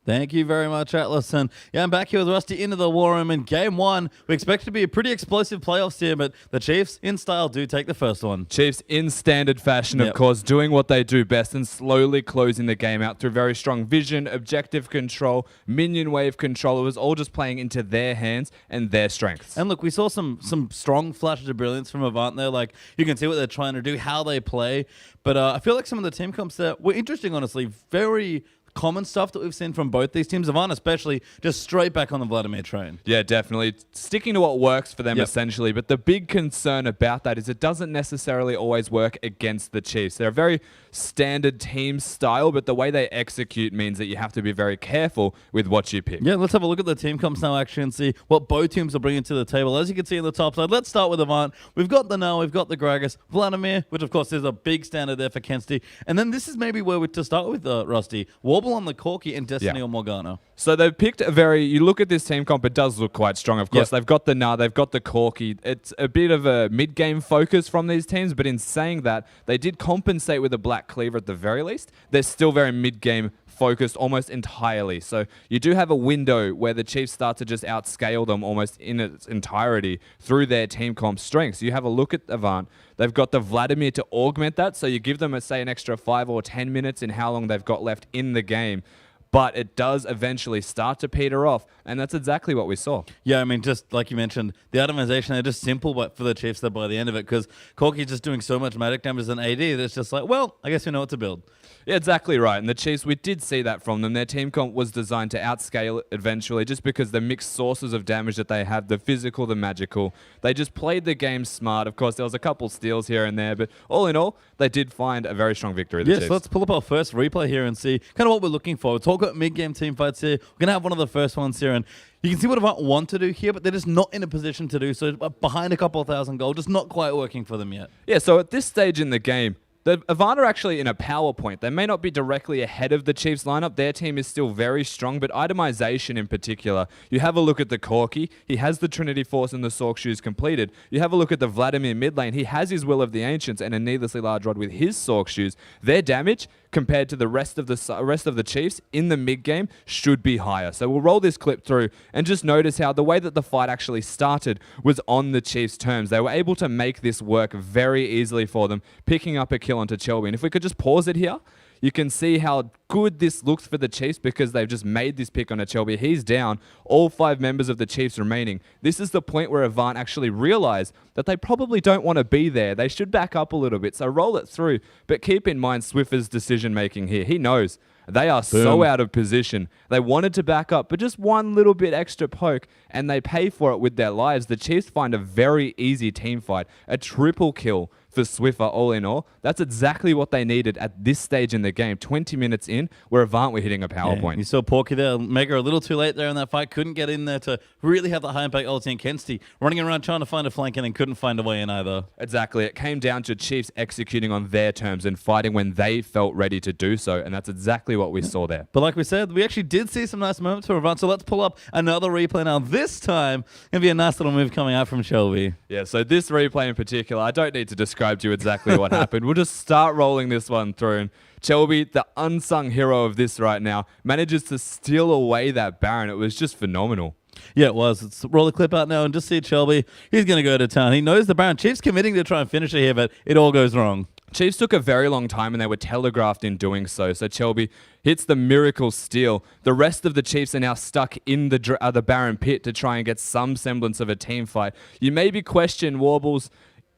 [SPEAKER 1] Thank you very much, Atlas. And yeah, I'm back here with Rusty into the war room. In game one, we expect it to be a pretty explosive playoffs here, but the Chiefs, in style, do take the first one.
[SPEAKER 2] Chiefs, in standard fashion, of course, doing what they do best and slowly closing the game out through very strong vision, objective control, minion wave control. It was all just playing into their hands and their strengths.
[SPEAKER 1] And look, we saw some strong flashes of brilliance from Avant there. Like, you can see what they're trying to do, how they play. But I feel like some of the team comps there were interesting, honestly. Very common stuff that we've seen from both these teams. Avant especially just straight back on the Vladimir train.
[SPEAKER 2] Yeah, definitely. Sticking to what works for them, essentially. But the big concern about that is it doesn't necessarily always work against the Chiefs. They're a very standard team style, but the way they execute means that you have to be very careful with what you pick.
[SPEAKER 1] Yeah, let's have a look at the team comps now, actually, and see what both teams are bringing to the table. As you can see on the top side, let's start with Avant. We've got the Null, we've got the Gragas, Vladimir, which of course is a big standard there for Kensty. And then this is maybe where we to start with Rusty. Warble on the Corki and Destiny or Morgana.
[SPEAKER 2] So they've picked a very, you look at this team comp, it does look quite strong. Of course, they've got the Nah, they've got the Corki. It's a bit of a mid-game focus from these teams, but in saying that, they did compensate with a Black Cleaver at the very least. They're still very mid-game focused almost entirely. So you do have a window where the Chiefs start to just outscale them almost in its entirety through their team comp strengths. You have a look at Avant. They've got the Vladimir to augment that, so you give them, say, an extra 5 or 10 minutes in how long they've got left in the game. But it does eventually start to peter off, and that's exactly what we saw.
[SPEAKER 1] Yeah, I mean, just like you mentioned, the itemization, they're just simple, but for the Chiefs, they're by the end of it, because Corki's just doing so much magic damage as an AD that it's just like, well, I guess we know what to build.
[SPEAKER 2] Yeah, exactly right. And the Chiefs, we did see that from them. Their team comp was designed to outscale it eventually just because the mixed sources of damage that they have, the physical, the magical, they just played the game smart. Of course, there was a couple steals here and there, but all in all, they did find a very strong victory.
[SPEAKER 1] Yes, so let's pull up our first replay here and see kind of what we're looking for. We'll talk about mid-game team fights here. We're going to have one of the first ones here, and you can see what Avant want to do here, but they're just not in a position to do so. Behind a couple of thousand gold, just not quite working for them yet.
[SPEAKER 2] Yeah, so at this stage in the game, the Avant are actually in a power point. They may not be directly ahead of the Chiefs lineup. Their team is still very strong, but itemization in particular. You have a look at the Corki. He has the Trinity Force and the Sork Shoes completed. You have a look at the Vladimir mid lane. He has his Will of the Ancients and a needlessly large rod with his Sork Shoes. Their damage compared to the rest of the Chiefs in the mid game should be higher. So we'll roll this clip through and just notice how the way that the fight actually started was on the Chiefs' terms. They were able to make this work very easily for them, picking up a kill onto Chelby. And if we could just pause it here, you can see how good this looks for the Chiefs because they've just made this pick on a Chelby. He's down, all 5 members of the Chiefs remaining. This is the point where Avant actually realize that they probably don't want to be there. They should back up a little bit, so roll it through. But keep in mind Swiffer's decision-making here. He knows they are so out of position. They wanted to back up, but just one little bit extra poke, and they pay for it with their lives. The Chiefs find a very easy team fight, a triple kill for Swiffer all in all. That's exactly what they needed at this stage in the game. 20 minutes in, where Avant were hitting a PowerPoint.
[SPEAKER 1] You saw Porky there, Mega a little too late there in that fight. Couldn't get in there to really have the high impact ulti, and Kensty running around trying to find a flank and couldn't find a way in either.
[SPEAKER 2] Exactly. It came down to Chiefs executing on their terms and fighting when they felt ready to do so, and that's exactly what we saw there.
[SPEAKER 1] But like we said, we actually did see some nice moments for Avant, so let's pull up another replay now. This time, going to be a nice little move coming out from Shelby.
[SPEAKER 2] Yeah, so this replay in particular, I don't need to describe to you exactly what happened. We'll just start rolling this one through. And Shelby, the unsung hero of this right now, manages to steal away that Baron. It was just phenomenal.
[SPEAKER 1] Yeah, it was. Let's roll the clip out now and just see Shelby. He's going to go to town. He knows the Baron. Chiefs committing to try and finish it here, but it all goes wrong.
[SPEAKER 2] Chiefs took a very long time and they were telegraphed in doing so. So Shelby hits the miracle steal. The rest of the Chiefs are now stuck in the Baron pit to try and get some semblance of a team fight. You maybe question Warbles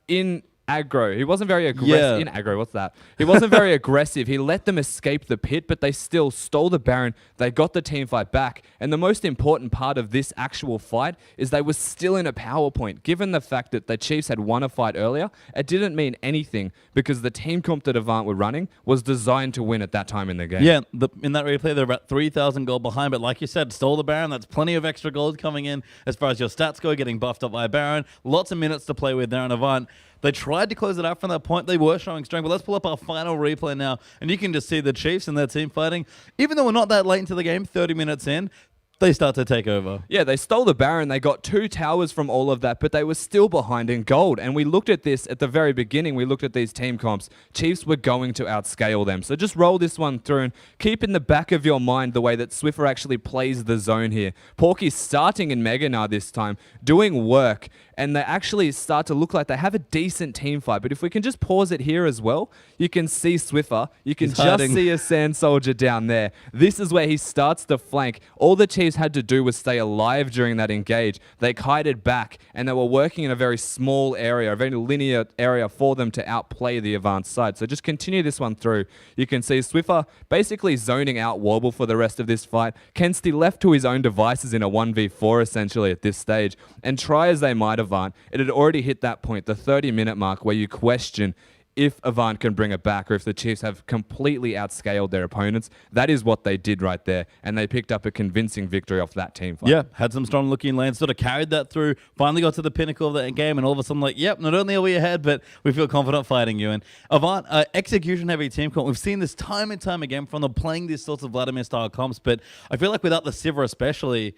[SPEAKER 2] in aggro. He wasn't very aggressive.
[SPEAKER 1] Yeah.
[SPEAKER 2] In aggro, what's that? He wasn't very aggressive. He let them escape the pit, but they still stole the Baron. They got the team fight back. And the most important part of this actual fight is they were still in a power point. Given the fact that the Chiefs had won a fight earlier, it didn't mean anything because the team comp that Avant were running was designed to win at that time in the game.
[SPEAKER 1] Yeah, in that replay, they're about 3,000 gold behind, but like you said, stole the Baron. That's plenty of extra gold coming in as far as your stats go, getting buffed up by a Baron. Lots of minutes to play with there in Avant. They tried to close it out from that point. They were showing strength, but let's pull up our final replay now, and you can just see the Chiefs and their team fighting. Even though we're not that late into the game, 30 minutes in, they start to take over.
[SPEAKER 2] Yeah, they stole the Baron. They got 2 towers from all of that, but they were still behind in gold. And we looked at this at the very beginning. We looked at these team comps. Chiefs were going to outscale them. So just roll this one through and keep in the back of your mind the way that Swiffer actually plays the zone here. Porky's starting in Mega now this time, doing work, and they actually start to look like they have a decent team fight. But if we can just pause it here as well, you can see Swiffer. You can just see a Sand Soldier down there. This is where he starts to flank. All the Chiefs had to do was stay alive during that engage. They kited back, and they were working in a very small area, a very linear area for them to outplay the Avant side. So just continue this one through. You can see Swiffer basically zoning out Warble for the rest of this fight. Kensti left to his own devices in a 1v4 essentially at this stage. And try as they might Avant, it had already hit that point, the 30-minute mark, where you question if Avant can bring it back or if the Chiefs have completely outscaled their opponents. That is what they did right there, and they picked up a convincing victory off that team fight.
[SPEAKER 1] Yeah, had some strong looking lanes, sort of carried that through, finally got to the pinnacle of that game, and all of a sudden like, yep, not only are we ahead, but we feel confident fighting you. And Avant, execution-heavy team comp, we've seen this time and time again from them playing these sorts of Vladimir-style comps, but I feel like without the Sivir especially,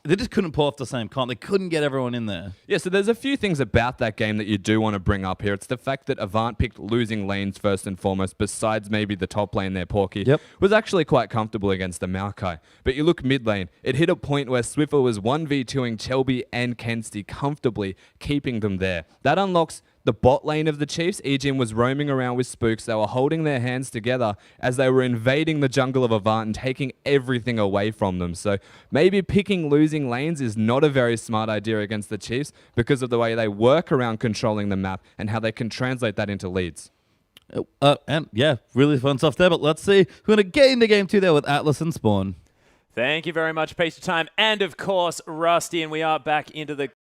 [SPEAKER 1] they just couldn't pull off the same comp. They couldn't get everyone in there.
[SPEAKER 2] Yeah, so there's a few things about that game that you do want to bring up here. It's the fact that Avant picked losing lanes first and foremost, besides maybe the top lane there, Porky.
[SPEAKER 1] Yep.
[SPEAKER 2] Was actually quite comfortable against the Maokai. But you look mid lane, it hit a point where Swiffer was 1v2ing Chelby and Kensti comfortably, keeping them there. That unlocks the bot lane of the Chiefs. Ejin was roaming around with spooks. They were holding their hands together as they were invading the jungle of Avant and taking everything away from them. So maybe picking losing lanes is not a very smart idea against the Chiefs because of the way they work around controlling the map and how they can translate that into leads.
[SPEAKER 1] And yeah, really fun stuff there, but let's see who's going to get into game 2 there with Atlas and Spawn.
[SPEAKER 3] Thank you very much, Pace of Time, and of course, Rusty, and we are back into the